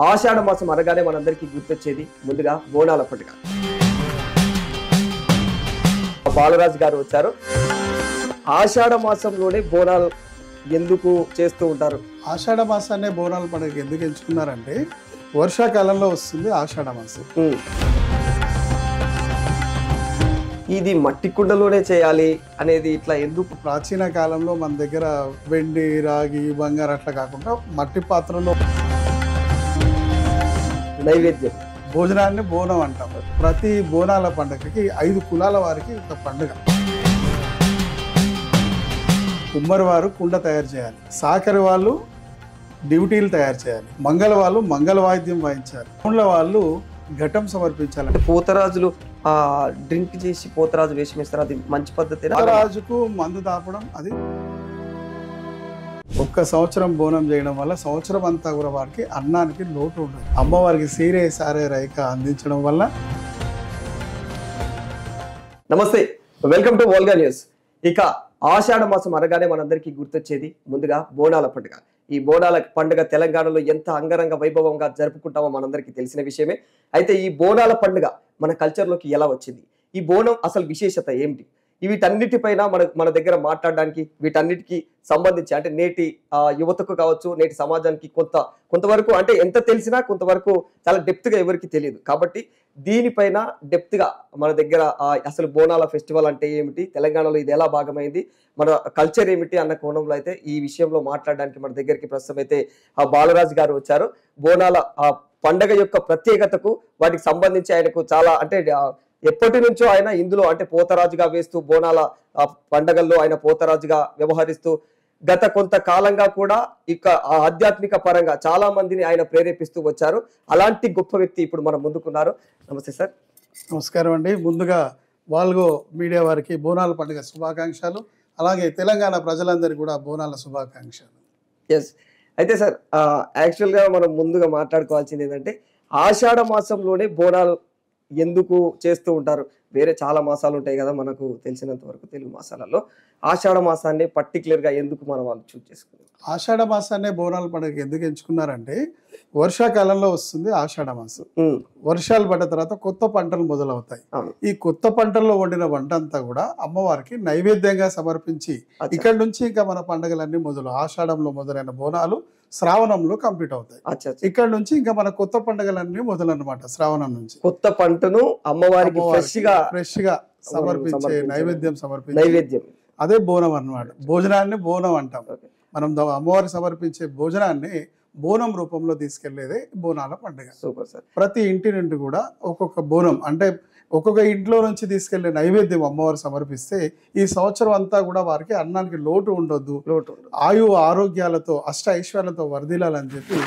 ఆషాఢ మాసం అనగానే మనందరికీ గుర్తొచ్చేది ముందుగా బోనాల పండుగ. బాలరాజు గారు వచ్చారు. ఆషాఢ మాసంలోనే బోనాలు ఎందుకు చేస్తూ ఉంటారు? ఆషాఢ మాసాన్ని బోనాల పండుగ ఎందుకు ఎంచుకున్నారంటే వర్షాకాలంలో వస్తుంది ఆషాఢ మాసం. ఇది మట్టి కుండలోనే చేయాలి అనేది ఇట్లా ఎందుకు? ప్రాచీన కాలంలో మన దగ్గర వెండి, రాగి, బంగారు అట్లా కాకుండా మట్టి పాత్రలో నైవేద్యం భోజనాన్ని బోనం అంటాం. ప్రతి బోనాల పండుగకి 5 కులాల వారికి ఒక పండుగ. కుమ్మరి వారు కుండ తయారు చేయాలి, సాకరి వాళ్ళు డ్యూటీలు తయారు చేయాలి, మంగళ వాళ్ళు మంగళ వాయిద్యం వాయించాలి, కుండ్ల వాళ్ళు ఘటం సమర్పించాలి. అంటే పోతరాజులు డ్రింక్ చేసి పోతరాజు వేషం వేస్తారు, అది మంచి పద్ధతి. పోతరాజుకు మందు తాపడం అది ఒక్క సంవత్సరం బోనం చేయడం వల్ల సంవత్సరం అంతా కూడా వారికి అన్నానికి లోటు ఉండదు. అమ్మవారికి సీరే సారే రైక అందించడం వల్ల. నమస్తే, వెల్కమ్ టు వోల్గా న్యూస్. ఇక ఆషాఢ మాసం అనగానే మనందరికీ గుర్తొచ్చేది ముందుగా బోనాల పండుగ. ఈ బోనాల పండుగ తెలంగాణలో ఎంత అంగరంగ వైభవంగా జరుపుకుంటామో మనందరికీ తెలిసిన విషయమే. అయితే ఈ బోనాల పండుగ మన కల్చర్లోకి ఎలా వచ్చింది, ఈ బోనం అసలు విశేషత ఏమిటి, వీటన్నిటిపైన మన దగ్గర మాట్లాడడానికి, వీటన్నిటికీ సంబంధించి అంటే నేటి యువతకు కావచ్చు, నేటి సమాజానికి కొంతవరకు అంటే ఎంత తెలిసినా కొంతవరకు చాలా డెప్త్గా ఎవరికి తెలియదు. కాబట్టి దీనిపైన డెప్త్గా మన దగ్గర అసలు బోనాల ఫెస్టివల్ అంటే ఏమిటి, తెలంగాణలో ఇది ఎలా భాగమైంది, మన కల్చర్ ఏమిటి అన్న కోణంలో అయితే ఈ విషయంలో మాట్లాడడానికి మన దగ్గరికి ప్రస్తుతం అయితే బాలరాజు గారు వచ్చారు. బోనాల పండగ యొక్క ప్రత్యేకతకు వాటికి సంబంధించి ఆయనకు చాలా అంటే ఎప్పటి నుంచో ఆయన ఇందులో అంటే పోతరాజుగా వేస్తూ బోనాల పండగల్లో ఆయన పోతరాజుగా వ్యవహరిస్తూ గత కొంతకాలంగా కూడా ఇక ఆధ్యాత్మిక పరంగా చాలా మందిని ఆయన ప్రేరేపిస్తూ వచ్చారు. అలాంటి గొప్ప వ్యక్తి ఇప్పుడు మన ముందుకున్నారు. నమస్తే సార్. నమస్కారం అండి. ముందుగా వాల్గో మీడియా వారికి బోనాల పండుగ శుభాకాంక్షలు, అలాగే తెలంగాణ ప్రజలందరికీ కూడా బోనాల శుభాకాంక్షలు. ఎస్. అయితే సార్, యాక్చువల్గా మనం ముందుగా మాట్లాడుకోవాల్సింది ఏంటంటే ఆషాఢ మాసంలోనే బోనాలు ఎందుకు చేస్తూ ఉంటారు? వేరే చాలా మాసాలు ఉంటాయి కదా మనకు తెలిసినంత వరకు తెలుగు మాసాలలో. ఆషాఢ మాసాన్ని పర్టికులర్గా ఎందుకు మన వాళ్ళు చూస్ చేసుకున్నారు? ఆషాఢ మాసాన్ని బోనాల పండుగ ఎందుకు ఎంచుకున్నారంటే వర్షాకాలంలో వస్తుంది ఆషాఢ మాసం. వర్షాలు పడ్డ తర్వాత కొత్త పంటలు మొదలవుతాయి. ఈ కొత్త పంటల్లో వండిన వంట అంతా కూడా అమ్మవారికి నైవేద్యంగా సమర్పించి ఇక్కడ నుంచి ఇంకా మన పండుగలన్నీ మొదలు. ఆషాఢంలో మొదలైన బోనాలు శ్రావణంలో కంప్లీట్ అవుతాయి. ఇక్కడ నుంచి ఇంకా మన కొత్త పండుగలన్నీ మొదలన్నమాట. శ్రావణం నుంచి కొత్త పంటను అమ్మవారికి ఫ్రెష్ గా సమర్పించే నైవేద్యం అదే బోనం అన్నమాట. భోజనాన్ని బోనం అంటాం. మనం అమ్మవారికి సమర్పించే భోజనాన్ని బోనం రూపంలో తీసుకెళ్లేదే బోనాల పండుగ. Super sir. ప్రతి ఇంటి నుండి కూడా ఒక్కొక్క బోనం అంటే ఒక్కొక్క ఇంట్లో నుంచి తీసుకెళ్లే నైవేద్యం అమ్మవారు సమర్పిస్తే ఈ సంవత్సరం అంతా కూడా వారికి అన్నానికి లోటు ఉండొద్దు, ఆయు ఆరోగ్యాలతో అష్ట ఐశ్వర్యాలతో వర్ధిల్లాలని చెప్పి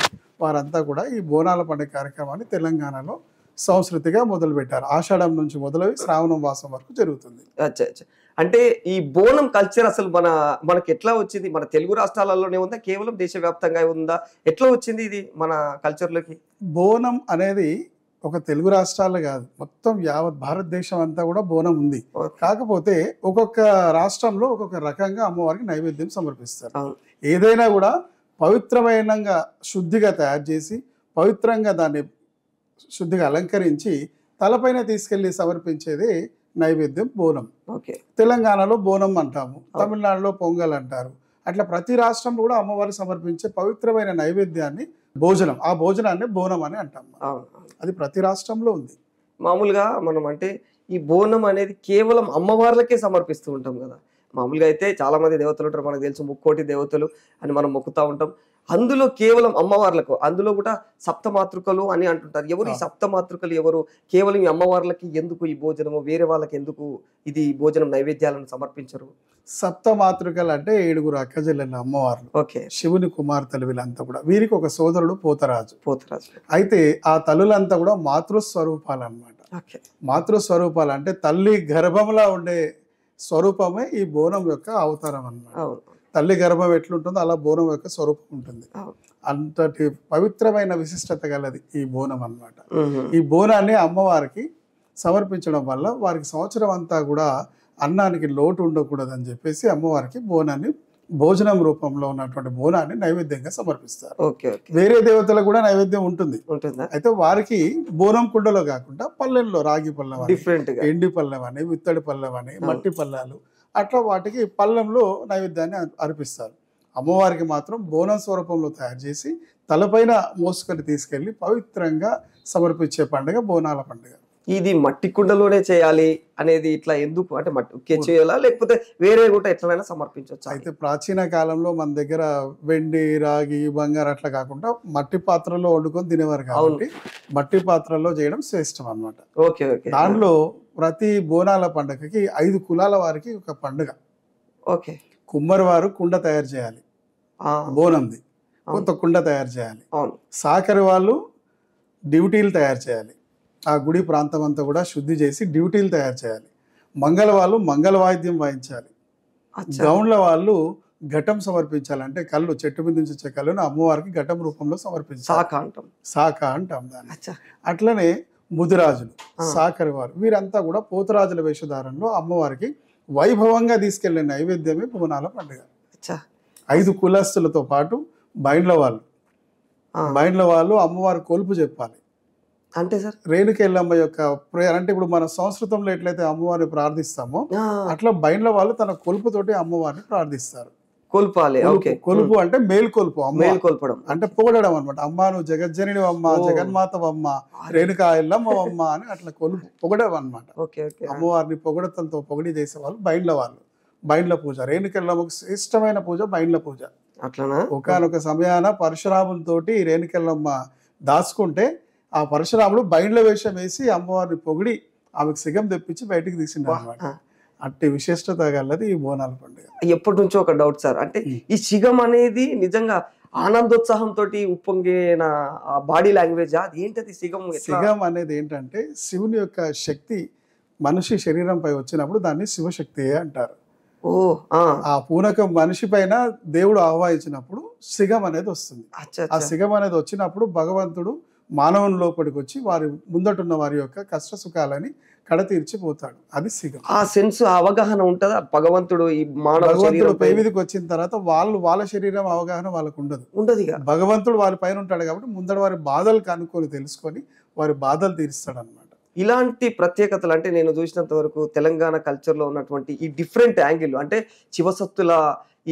వారంతా కూడా ఈ బోనాల పండుగ కార్యక్రమాన్ని తెలంగాణలో సంస్కృతిగా మొదలు పెట్టారు. ఆషాఢం నుంచి మొదలై శ్రావణం మాసం వరకు జరుగుతుంది. అంటే ఈ బోనం కల్చర్ అసలు మనకి ఎట్లా వచ్చింది? మన తెలుగు రాష్ట్రాలలోనే ఉందా, కేవలం దేశవ్యాప్తంగా ఉందా, ఎట్లా వచ్చింది ఇది మన కల్చర్లోకి? బోనం అనేది ఒక తెలుగు రాష్ట్రాలు కాదు, మొత్తం యావత్ భారతదేశం అంతా కూడా బోనం ఉంది. కాకపోతే ఒక్కొక్క రాష్ట్రంలో ఒక్కొక్క రకంగా అమ్మవారికి నైవేద్యం సమర్పిస్తారు. ఏదైనా కూడా పవిత్రమైన శుద్ధిగా తయారు చేసి పవిత్రంగా దాన్ని శుద్ధిగా అలంకరించి తలపైన తీసుకెళ్లి సమర్పించేది నైవేద్యం బోనం. తెలంగాణలో బోనం అంటాము, తమిళనాడులో పొంగల్ అంటారు. అట్లా ప్రతి రాష్ట్రంలో కూడా అమ్మవారికి సమర్పించే పవిత్రమైన నైవేద్యాన్ని భోజనం, ఆ భోజనాన్ని బోనం అని అంటాం. అది ప్రతి రాష్ట్రంలో ఉంది. మామూలుగా మనం అంటే ఈ బోనం అనేది కేవలం అమ్మవార్లకే సమర్పిస్తూ ఉంటాం కదా. మామూలుగా అయితే చాలా మంది దేవతలు ఉంటారు, మనకు తెలుసు 3 దేవతలు అని మనం మొక్కుతూ ఉంటాం. అందులో కేవలం అమ్మవార్లకు, అందులో కూడా సప్తమాతృకలు అని అంటుంటారు. ఎవరు ఈ సప్తమాతృకలు ఎవరు? కేవలం ఈ అమ్మవార్లకి ఎందుకు ఈ భోజనము, వేరే వాళ్ళకి ఎందుకు ఇది భోజనం నైవేద్యాలను సమర్పించరు? సప్తమాతృకలు అంటే 7 అక్కజెల్లెళ్ళ అమ్మవార్లు. శివుని కుమార్తెలు వీళ్ళంతా కూడా. వీరికి ఒక సోదరుడు పోతరాజు. అయితే ఆ తల్లులంతా కూడా మాతృస్వరూపాలు అన్నమాట. మాతృస్వరూపాలు అంటే తల్లి గర్భంలో ఉండే స్వరూపమే ఈ బోనం యొక్క అవతారం అన్నమాట. తల్లి గర్భం ఎట్లుంటుందో అలా బోనం యొక్క స్వరూపం ఉంటుంది. అంతటి పవిత్రమైన విశిష్టత గలది ఈ బోనం అన్నమాట. ఈ బోనాన్ని అమ్మవారికి సమర్పించడం వల్ల వారికి సంవత్సరం అంతా కూడా అన్నానికి లోటు ఉండకూడదని చెప్పేసి అమ్మవారికి బోనాన్ని భోజనం రూపంలో ఉన్నటువంటి బోనాన్ని నైవేద్యంగా సమర్పిస్తారు. Okay okay. వేరే దేవతలకు కూడా నైవేద్యం ఉంటుంది. ఉంటుందా? అయితే వారికి బోనం కుండలో కాకుండా పల్లెల్లో రాగి పళ్ళెం అని, డిఫరెంట్ గా. ఎండి పళ్ళెం అని, విత్తడి పళ్ళెం అని, మట్టి పళ్ళాలు అట్లా వాటికి పళ్ళెంలో నైవేద్యాన్ని అర్పిస్తారు. అమ్మవారికి మాత్రం బోనం స్వరూపంలో తయారు చేసి తలపైన మోసుకొని తీసుకెళ్లి పవిత్రంగా సమర్పించే పండుగ బోనాల పండుగ. ఇది మట్టి కుండలోనే చేయాలి అనేది ఇట్లా ఎందుకు? అంటే మట్టి చేయాలా లేకపోతే వేరే కూడా ఎట్లైనా సమర్పించవచ్చు? అయితే ప్రాచీన కాలంలో మన దగ్గర వెండి, రాగి, బంగారు అట్లా కాకుండా మట్టి పాత్రలో వండుకొని తినేవారు కాబట్టి మట్టి పాత్రలో చేయడం శ్రేష్టం అన్నమాట. Okay okay. దానిలో ప్రతి బోనాల పండుగకి 5 కులాల వారికి ఒక పండుగ. ఓకే. కుమ్మరి వారు కుండ తయారు చేయాలి, బోనంది కొత్త కుండ తయారు చేయాలి. అవును. సాకరి వాళ్ళు డ్యూటీలు తయారు చేయాలి, ఆ గుడి ప్రాంతం అంతా కూడా శుద్ధి చేసి డ్యూటీలు తయారు చేయాలి. మంగళ వాళ్ళు మంగళ వాయిద్యం వాయించాలి. గౌండ్ల వాళ్ళు ఘటం సమర్పించాలి, అంటే కళ్ళు చెట్టు మీద నుంచి వచ్చే కళ్ళను అమ్మవారికి ఘటం రూపంలో సమర్పించాలి. సాక అంటాం దాన్ని. అట్లనే ముదిరాజులు, సాకరి వారు వీరంతా కూడా పోతురాజుల వేషధారంలో అమ్మవారికి వైభవంగా తీసుకెళ్లే నైవేద్యమే బోనాల పండుగ. 5 కులస్తులతో పాటు బైండ్ల వాళ్ళు అమ్మవారి కొలుపు చెప్పాలి. అంటే సార్ రేణుకెళ్ళమ్మ యొక్క ప్రేయర్ అంటే ఇప్పుడు మన సంస్కృతంలో ఎట్లయితే అమ్మవారిని ప్రార్థిస్తామో అట్లా బైండ్ల వాళ్ళు తన కొలుపుతోటి అమ్మవారిని ప్రార్థిస్తారు. కొలుపాలి. కొలుపు అంటే మేల్కొల్పు, మేల్కొల్పడం అంటే పొగడడం అనమాట. అమ్మ నువ్వు జగజ్జనిని అమ్మ, జగన్మాతవమ్మ, రేణుకా ఎల్లమ్మ అమ్మ అని అట్లా కొలుపు పొగడడం అనమాట. అమ్మవారిని పొగడతలతో పొగిడి చేసేవాళ్ళు బైండ్ల పూజ. రేణుకెళ్ళమ్మకు శ్రేష్టమైన పూజ బైండ్ల పూజ. అట్లనా? ఒకనొక సమయాన పరశురాములతోటి రేణుకెళ్ళమ్మ దాచుకుంటే ఆ పరశురాముడు బైండ్ల వేషం వేసి అమ్మవారిని పొగిడి ఆమెకు సిగం తెప్పించి బయటికి తీసిండు అనమాట. అట్టి విశిష్టత గలది ఈ బోనాల పండుగ. ఎప్పటి నుంచో ఒక డౌట్ సార్, అంటే ఈ సిగం అనేది నిజంగా ఆనందోత్సాహంతో ఉప్పొంగిన బాడీ లాంగ్వేజ్ అది ఏంటది? సిగం అనేది ఏంటంటే శివుని యొక్క శక్తి మనిషి శరీరంపై వచ్చినప్పుడు దాన్ని శివశక్తి అంటారు. ఆ పూనకం మనిషి పైన దేవుడు ఆహ్వానించినప్పుడు సిగం అనేది వస్తుంది. ఆ సిగం అనేది వచ్చినప్పుడు భగవంతుడు మానవుని లోపలికి వచ్చి వారి ముందటున్న వారి యొక్క కష్ట సుఖాలని కడతీర్చిపోతాడు. అది సిగం. ఆ సెన్స్ అవగాహన ఉంటుందా? భగవంతుడు ఈ భగవంతుడు పై మీదకి వచ్చిన తర్వాత వాళ్ళ శరీరం అవగాహన వాళ్ళకు ఉండదు. భగవంతుడు వారి పైన ఉంటాడు కాబట్టి ముందర వారి బాధలు కనుక్కొని తెలుసుకొని వారి బాధలు తీరుస్తాడు అనమాట. ఇలాంటి ప్రత్యేకతలు అంటే నేను చూసినంత వరకు తెలంగాణ కల్చర్లో ఉన్నటువంటి ఈ డిఫరెంట్ యాంగిల్ అంటే శివసత్తుల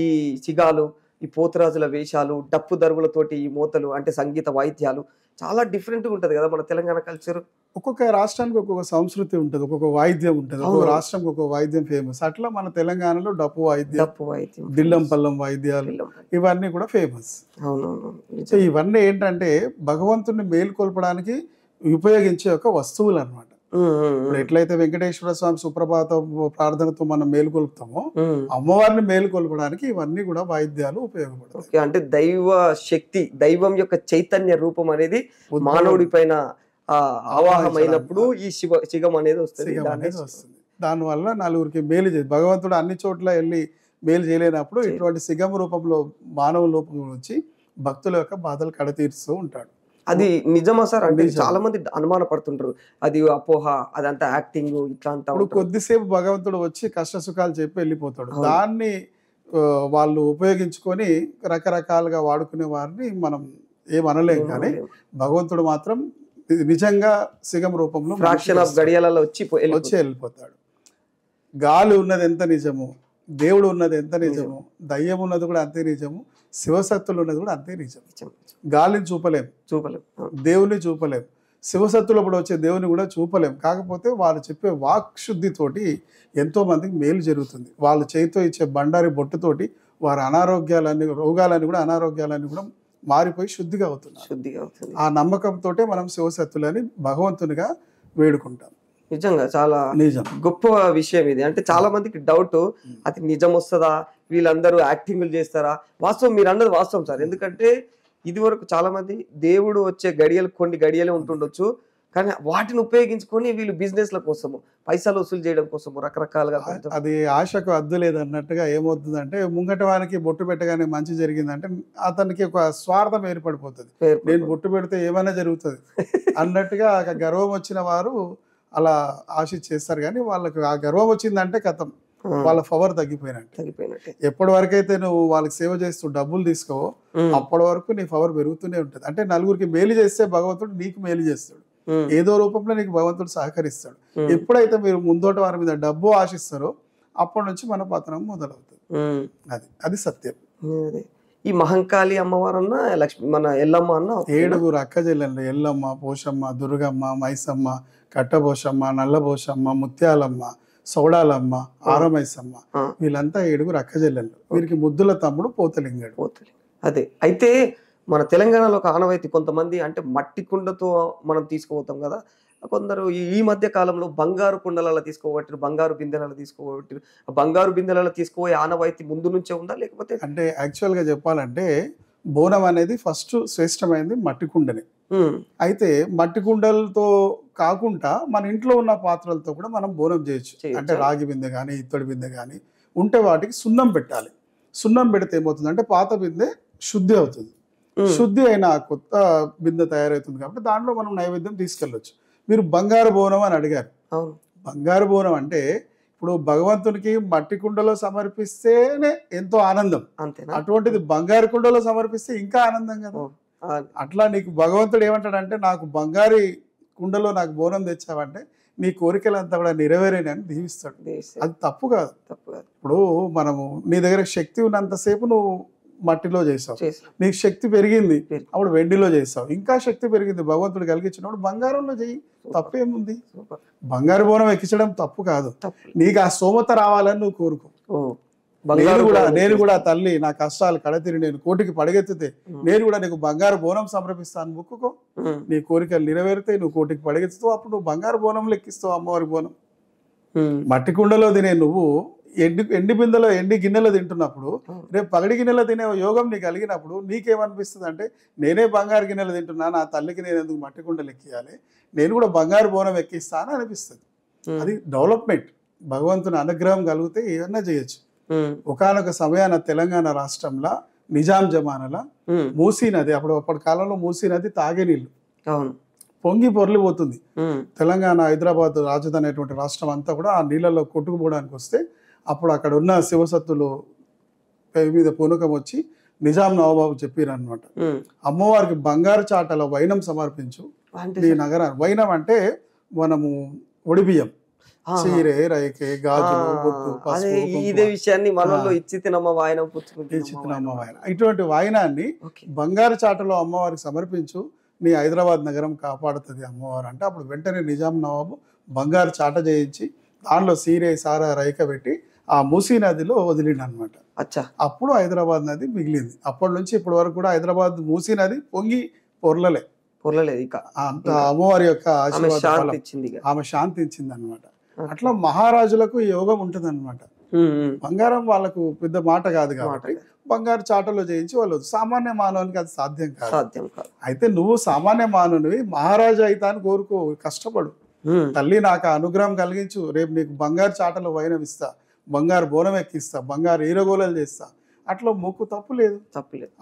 ఈ సిగాలు, ఈ పోతురాజుల వేషాలు, డప్పు దరువులతోటి ఈ మూతలు అంటే సంగీత వాయిద్యాలు చాలా డిఫరెంట్గా ఉంటుంది కదా మన తెలంగాణ కల్చర్. ఒక్కొక్క రాష్ట్రానికి ఒక్కొక్క సంస్కృతి ఉంటుంది, ఒక్కొక్క వాయిద్యం ఉంటుంది, ఒక్కొక్క రాష్ట్రానికి ఒక్కొక్క వాయిద్యం ఫేమస్. అట్లా మన తెలంగాణలో డప్పు వాయిద్యం, దిల్లం పల్లం వాయిద్యాలు ఇవన్నీ కూడా ఫేమస్. సో ఇవన్నీ ఏంటంటే భగవంతుని మేల్కొల్పడానికి ఉపయోగించే ఒక వస్తువులు అనమాట. ఎట్లయితే వెంకటేశ్వర స్వామి సుప్రభాతం ప్రార్థనతో మనం మేలుకొల్పుతామో అమ్మవారిని మేలుకొల్పడానికి ఇవన్నీ కూడా వాయిద్యాలు ఉపయోగపడతాయి. అంటే దైవ శక్తి, దైవం యొక్క చైతన్య రూపం అనేది మానవుడి పైన ఆవాహమైనప్పుడు ఈ సిగం అనేది వస్తుంది. దానివల్ల నలుగురికి మేలు చేసి భగవంతుడు అన్ని చోట్ల వెళ్ళి మేలు చేయలేనప్పుడు ఇటువంటి సిగం రూపంలో మానవ రూపంలో వచ్చి భక్తుల యొక్క బాధలు కడతీరుస్తూ ఉంటాడు. అది నిజమా సార్? అంటే చాలా మంది అనుమాన పడుతుంటారు అది అపోహ, అదంతా యాక్టింగ్ ఇట్లా అంతా. కొద్దిసేపు భగవంతుడు వచ్చి కష్ట సుఖాలు చెప్పి వెళ్ళిపోతాడు. దాన్ని వాళ్ళు ఉపయోగించుకొని రకరకాలుగా వాడుకునే వారిని మనం ఏమనలేం. కానీ భగవంతుడు మాత్రం నిజంగా సిగం రూపంలో గడియలలో వచ్చి వెళ్ళిపోతాడు. గాలి ఉన్నది ఎంత నిజము, దేవుడు ఉన్నది ఎంత నిజము, దయ్యం ఉన్నది కూడా అంతే నిజము, శివశక్తులు ఉన్నది కూడా అంతే నిజం. గాలిని చూపలేం, దేవుని చూపలేం, శివశక్తులప్పుడు వచ్చే దేవుని కూడా చూపలేం. కాకపోతే వాళ్ళు చెప్పే వాక్ శుద్ధితోటి ఎంతో మందికి మేలు జరుగుతుంది. వాళ్ళ చేతితో ఇచ్చే బండారి బొట్టుతోటి వారి రోగాలన్నీ కూడా మారిపోయి శుద్ధిగా అవుతుంది. ఆ నమ్మకంతో మనం శివశక్తులని భగవంతునిగా వేడుకుంటాం. నిజంగా చాలా గొప్ప విషయం ఇది. అంటే చాలా మందికి డౌట్, అది నిజం వస్తుందా, వీళ్ళందరూ యాక్టింగ్లు చేస్తారా? వాస్తవం మీరు అన్నది వాస్తవం సార్. ఎందుకంటే ఇది వరకు చాలా మంది దేవుడు వచ్చే గడియలు కొన్ని గడియలే ఉంటుండొచ్చు, కానీ వాటిని ఉపయోగించుకొని వీళ్ళు బిజినెస్ల కోసము, పైసలు వసూలు చేయడం కోసము రకరకాలుగా. అది ఆశకు అద్దు లేదు అన్నట్టుగా ఏమవుతుందంటే ముంగట వానికి బొట్టు పెట్టగానే మంచి జరిగిందంటే అతనికి ఒక స్వార్థం ఏర్పడిపోతుంది. నేను బొట్టు పెడితే ఏమైనా జరుగుతుంది అన్నట్టుగా గర్వం వచ్చిన వారు అలా ఆశ చేస్తారు. కానీ వాళ్ళకి ఆ గర్వం వచ్చిందంటే కథం వాళ్ళ పవర్ తగ్గిపోయినట్టు. ఎప్పటి వరకైతే నువ్వు వాళ్ళకి సేవ చేస్తూ డబ్బులు తీసుకోవో అప్పటి వరకు నీ పవర్ పెరుగుతూనే ఉంటుంది. అంటే నలుగురికి మేలు చేస్తే భగవంతుడు నీకు మేలు చేస్తాడు, ఏదో రూపంలో నీకు భగవంతుడు సహకరిస్తాడు. ఎప్పుడైతే మీరు ముందోటి వారి మీద డబ్బు ఆశిస్తారో అప్పటి నుంచి మన పతనం మొదలవుతుంది. అది సత్యం. ఈ మహంకాళి అమ్మవారు అన్న లక్ష్మి మన ఎల్లమ్మ అన్న 7 అక్క చెల్లెళ్ళు, ఎల్లమ్మ, పోషమ్మ, దుర్గమ్మ, మైసమ్మ, కట్టబోషమ్మ, నల్లబోషమ్మ, ముత్యాలమ్మ, సౌడాలమ్మ, ఆరమైసమ్మ, వీళ్ళంతా 7 అక్క చెల్లెళ్ళు. వీరికి ముద్దుల తమ్ముడు పోతలింగడు. అదే అయితే మన తెలంగాణలో ఒక ఆనవాయితీ, కొంతమంది అంటే మట్టి కుండతో మనం తీసుకుపోతాం కదా, కొందరు ఈ మధ్య కాలంలో బంగారు కుండలలో తీసుకోబట్టారు, బంగారు బిందెలలో తీసుకోబట్టారు. బంగారు బిందెలలో తీసుకుపోయే ఆనవాయితీ ముందు నుంచే ఉందా లేకపోతే? అంటే యాక్చువల్ గా చెప్పాలంటే బోనం అనేది ఫస్ట్ శ్రేష్టమైంది మట్టి కుండనే. అయితే మట్టి కుండలతో కాకుండా మన ఇంట్లో ఉన్న పాత్రలతో కూడా మనం బోనం చేయొచ్చు. అంటే రాగి బిందె కానీ ఇత్తడి బిందె కానీ ఉంటే వాటికి సున్నం పెట్టాలి. సున్నం పెడితే ఏమవుతుందంటే పాత బిందె శుద్ధి అవుతుంది. శుద్ధి అయిన కొత్త బిందె తయారవుతుంది కాబట్టి దాంట్లో మనం నైవేద్యం తీసుకెళ్ళొచ్చు. మీరు బంగారు బోనం అని అడిగారు. బంగారు బోనం అంటే ఇప్పుడు భగవంతునికి మట్టి కుండలో సమర్పిస్తేనే ఎంతో ఆనందం, అటువంటిది బంగారు కుండలో సమర్పిస్తే ఇంకా ఆనందం కదా. అట్లా నీకు భగవంతుడు ఏమంటాడంటే నాకు బంగారు కుండలో నాకు బోనం తెచ్చావంటే నీ కోరికలంతా కూడా నెరవేరేనని దీవిస్తాడు. అది తప్పు కాదు. ఇప్పుడు మనము నీ దగ్గర శక్తి ఉన్నంతసేపు నువ్వు మట్టిలో చేసావు, నీకు శక్తి పెరిగింది అప్పుడు వెండిలో చేసావు, ఇంకా శక్తి పెరిగింది భగవంతుడు కలిగించినప్పుడు బంగారంలో చెయ్యి, తప్పేముంది. బంగారు బోనం ఎక్కించడం తప్పు కాదు. నీకు ఆ స్తోమత రావాలని నువ్వు కోరుకో. నేను కూడా తల్లి నా కష్టాలు కడతీరి నేను కోటికి పడగెత్తితే నేను కూడా నీకు బంగారు బోనం సమర్పిస్తాను మొక్కుకో, నీ కోరికలు నెరవేరితే నువ్వు కోటికి పడగెత్తుతావు, అప్పుడు నువ్వు బంగారు బోనంలో ఎక్కిస్తావు అమ్మవారి బోనం. మట్టి కుండలో తినే నువ్వు ఎండి బిందెలో ఎండి గిన్నెలో తింటున్నప్పుడు రేపు పగడి గిన్నెలో తినే యోగం నీకు కలిగినప్పుడు నీకేమనిపిస్తుంది అంటే నేనే బంగారు గిన్నెలు తింటున్నా, నా తల్లికి నేను ఎందుకు మట్టి కుండలు ఎక్కియాలి, నేను కూడా బంగారు బోనం ఎక్కిస్తాను అనిపిస్తుంది. అది డెవలప్మెంట్. భగవంతుని అనుగ్రహం కలిగితే ఏమన్నా చేయొచ్చు. ఒకానొక సమయాన తెలంగాణ రాష్ట్రంలో నిజాం జమానాల మూసీ నది, అప్పటి కాలంలో మూసీ నది తాగే నీళ్లు పొంగి పొర్లిపోతుంది. తెలంగాణ హైదరాబాద్ రాజధాని అనేటువంటి రాష్ట్రం అంతా కూడా ఆ నీళ్ళలో కొట్టుకుపోవడానికి వస్తే అప్పుడు అక్కడ ఉన్న శివసత్తులు మీద పూనకం వచ్చి నిజాం నవాబు చెప్పారు అనమాట, అమ్మవారికి బంగారు చాటలో వైనం సమర్పించు ఈ నగరాన్ని. వైనం అంటే మనము ఒడిబియ్యం, చీరే, రైకే, గాజులు, బొట్టు, ఇదే విషయాన్ని మనలో ఇచ్చి తినమ్మ వాయనం, ఇటువంటి వాయనాన్ని బంగారు చాటలో అమ్మవారికి సమర్పించు, నీ హైదరాబాద్ నగరం కాపాడుతుంది అమ్మవారు అంటే అప్పుడు వెంటనే నిజాం నవాబు బంగారు చాట చేయించి దానిలో సీరే, సారా, రైక పెట్టి ఆ మూసీ నదిలో వదిలిండు అనమాట. అప్పుడు హైదరాబాద్ నది మిగిలింది. అప్పటి నుంచి ఇప్పటి వరకు కూడా హైదరాబాద్ మూసీ నది పొంగి పొరలలేదు. అంత అమ్మవారి యొక్క ఆశీర్వాదం, ఆమె శాంతి ఇచ్చింది అనమాట. అట్లా మహారాజులకు యోగం ఉంటుంది అనమాట. బంగారం వాళ్ళకు పెద్ద మాట కాదు కాబట్టి బంగారు చాటలో చేయించి వాళ్ళు, సామాన్య మానవునికి అది సాధ్యం కాదు. అయితే నువ్వు సామాన్య మానవునివి మహారాజు అయితా అని కోరుకో, కష్టపడు, తల్లి నాకు అనుగ్రహం కలిగించు, రేపు నీకు బంగారు చాటలో వైనం ఇస్తా, బంగారు బోనం ఎక్కిస్తా, బంగారు ఈరగోళలు చేస్తా, అట్లా మొక్కు తప్పులేదు.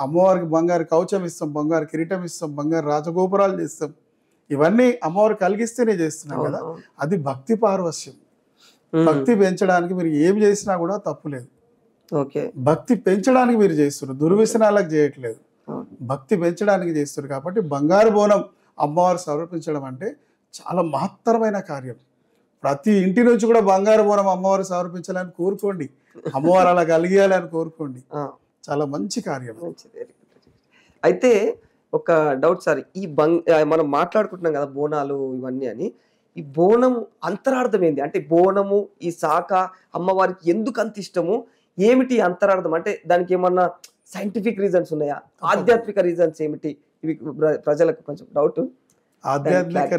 అమ్మవారికి బంగారు కవచం ఇస్తాం, బంగారు కిరీటం ఇస్తాం, బంగారు రాజగోపురాలు చేస్తాం, ఇవన్నీ అమ్మవారు కలిగిస్తేనే చేస్తున్నాం కదా. అది భక్తి పార్వశ్యం. భక్తి పెంచడానికి మీరు ఏం చేసినా కూడా తప్పులేదు. భక్తి పెంచడానికి మీరు చేస్తున్నారు, దుర్వ్యసనాలకు చేయట్లేదు, భక్తి పెంచడానికి చేస్తున్నారు. కాబట్టి బంగారు బోనం అమ్మవారు సమర్పించడం అంటే చాలా మహత్తరమైన కార్యం. ప్రతి ఇంటి నుంచి కూడా బంగారు బోనం అమ్మవారు సమర్పించాలని కోరుకోండి, అమ్మవారు అలా కలిగేయాలని కోరుకోండి, చాలా మంచి కార్యం. అయితే ఒక డౌట్ సార్, ఈ మనం మాట్లాడుకుంటున్నాం కదా బోనాలు ఇవన్నీ అని, ఈ బోనం అంతరార్థం ఏంది? అంటే బోనము ఈ శాఖ అమ్మవారికి ఎందుకు అంత ఇష్టము, ఏమిటి అంతరార్థం? అంటే దానికి ఏమన్నా సైంటిఫిక్ రీజన్స్ ఉన్నాయా, ఆధ్యాత్మిక రీజన్స్ ఏమిటి? ఇవి ప్రజలకు కొంచెం డౌట్. ఆధ్యాత్మిక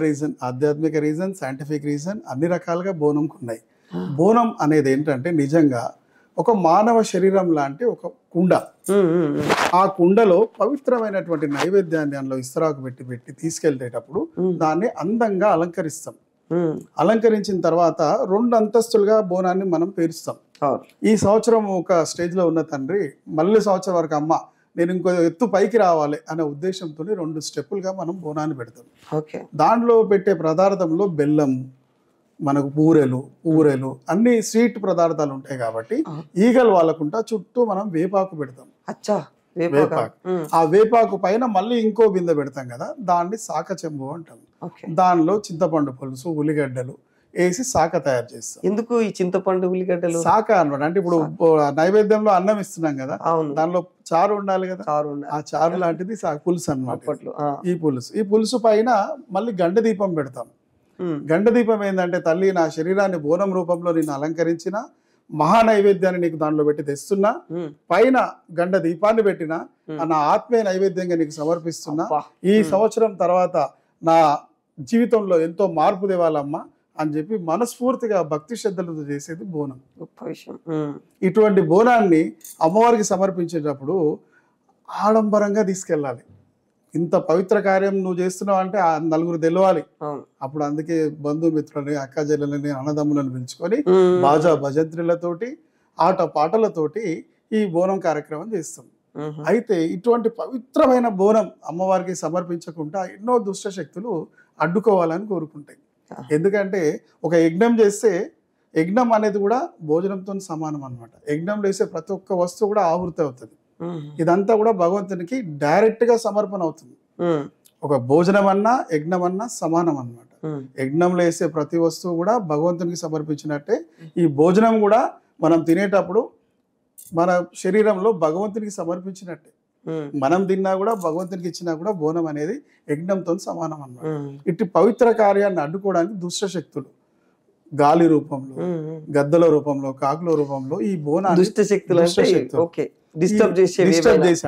రీజన్, సైంటిఫిక్ రీజన్ అన్ని రకాలుగా బోనంకు ఉన్నాయి. బోనం అనేది ఏంటంటే నిజంగా ఒక మానవ శరీరం లాంటి ఒక కుండ. ఆ కుండలో పవిత్రమైనటువంటి నైవేద్యాన్ని అందులో ఇస్తరాకు పెట్టి తీసుకెళ్లేటప్పుడు దాన్ని అందంగా అలంకరిస్తాం. అలంకరించిన తర్వాత 2 అంతస్తులుగా బోనాన్ని మనం పేరుస్తాం. ఈ సంవత్సరం ఒక స్టేజ్ లో ఉన్న తండ్రి మళ్ళీ సంవత్సరం వరకు అమ్మ నేను ఇంకో ఎత్తు పైకి రావాలి అనే ఉద్దేశంతో 2 స్టెప్పులుగా మనం బోనాన్ని పెడతాం. దాంట్లో పెట్టే పదార్థంలో బెల్లం, మనకు పూరెలు అన్ని స్వీట్ పదార్థాలు ఉంటాయి కాబట్టి ఈగలు వాళ్ళకుంటా చుట్టూ మనం వేపాకు పెడతాం. అచ్చా, వేపాకు. ఆ వేపాకు పైన మళ్ళీ ఇంకో బిందె పెడతాం కదా, దాన్ని సాక చెంబు అంటాం. దానిలో చింతపండు పులుసు, ఉల్లిగడ్డలు వేసి సాక తయారు చేస్తాం. ఎందుకు ఈ చింతపండు ఉల్లిగడ్డలు? సాక అన్నమాట. అంటే ఇప్పుడు నైవేద్యంలో అన్నం ఇస్తున్నాం కదా, దానిలో చారు ఉండాలి కదా, ఆ చారు లాంటిది పులుసు అన్నమాట. ఈ పులుసు పైన మళ్ళీ గండ దీపం పెడతాం. గండ దీపం ఏంటంటే, తల్లి నా శరీరాన్ని బోనం రూపంలో నేను అలంకరించిన, మహా నైవేద్యాన్ని నీకు దానిలో పెట్టి తెస్తున్నా, పైన గండ దీపాన్ని పెట్టినా, నా ఆత్మీయ నైవేద్యంగా నీకు సమర్పిస్తున్నా. ఈ సంవత్సరం తర్వాత నా జీవితంలో ఎంతో మార్పు తేవాలమ్మా అని చెప్పి మనస్ఫూర్తిగా భక్తి శ్రద్ధలతో చేసేది బోనం. ఇటువంటి బోనాన్ని అమ్మవారికి సమర్పించేటప్పుడు ఆడంబరంగా తీసుకెళ్ళాలి. ఇంత పవిత్ర కార్యం నువ్వు చేస్తున్నావు అంటే ఆ నలుగురు తెలవాలి. అప్పుడు అందుకే బంధుమిత్రులని, అక్క చెల్లెలని, అన్నదమ్ములను పిలుచుకొని బాజా భజంత్రులతోటి, ఆట పాటలతోటి ఈ బోనం కార్యక్రమం చేస్తాం. అయితే ఇటువంటి పవిత్రమైన బోనం అమ్మవారికి సమర్పించకుండా ఎన్నో దుష్ట శక్తులు అడ్డుకోవాలని కోరుకుంటాయి. ఎందుకంటే ఒక యజ్ఞం చేస్తే, యజ్ఞం అనేది కూడా భోజనంతో సమానం అన్నమాట. యజ్ఞంలో వేసే ప్రతి ఒక్క వస్తువు కూడా ఆహుతి అవుతుంది. ఇదంతా కూడా భగవంతునికి డైరెక్ట్ గా సమర్పణ అవుతుంది. ఒక భోజనం అన్నా యజ్ఞం అన్నా సమానం అన్నమాట. యజ్ఞంలో వేసే ప్రతి వస్తువు కూడా భగవంతునికి సమర్పించినట్టే ఈ భోజనం కూడా మనం తినేటప్పుడు మన శరీరంలో భగవంతునికి సమర్పించినట్టే. మనం తిన్నా కూడా భగవంతునికి ఇచ్చినా కూడా బోనం అనేది యజ్ఞంతో సమానం అన్నమాట. ఇటు పవిత్ర కార్యాన్ని అడ్డుకోవడానికి దుష్ట శక్తులు గాలి రూపంలో, గద్దల రూపంలో, కాకుల రూపంలో ఈ బోనాన్ని డిస్టర్బ్ చేసి,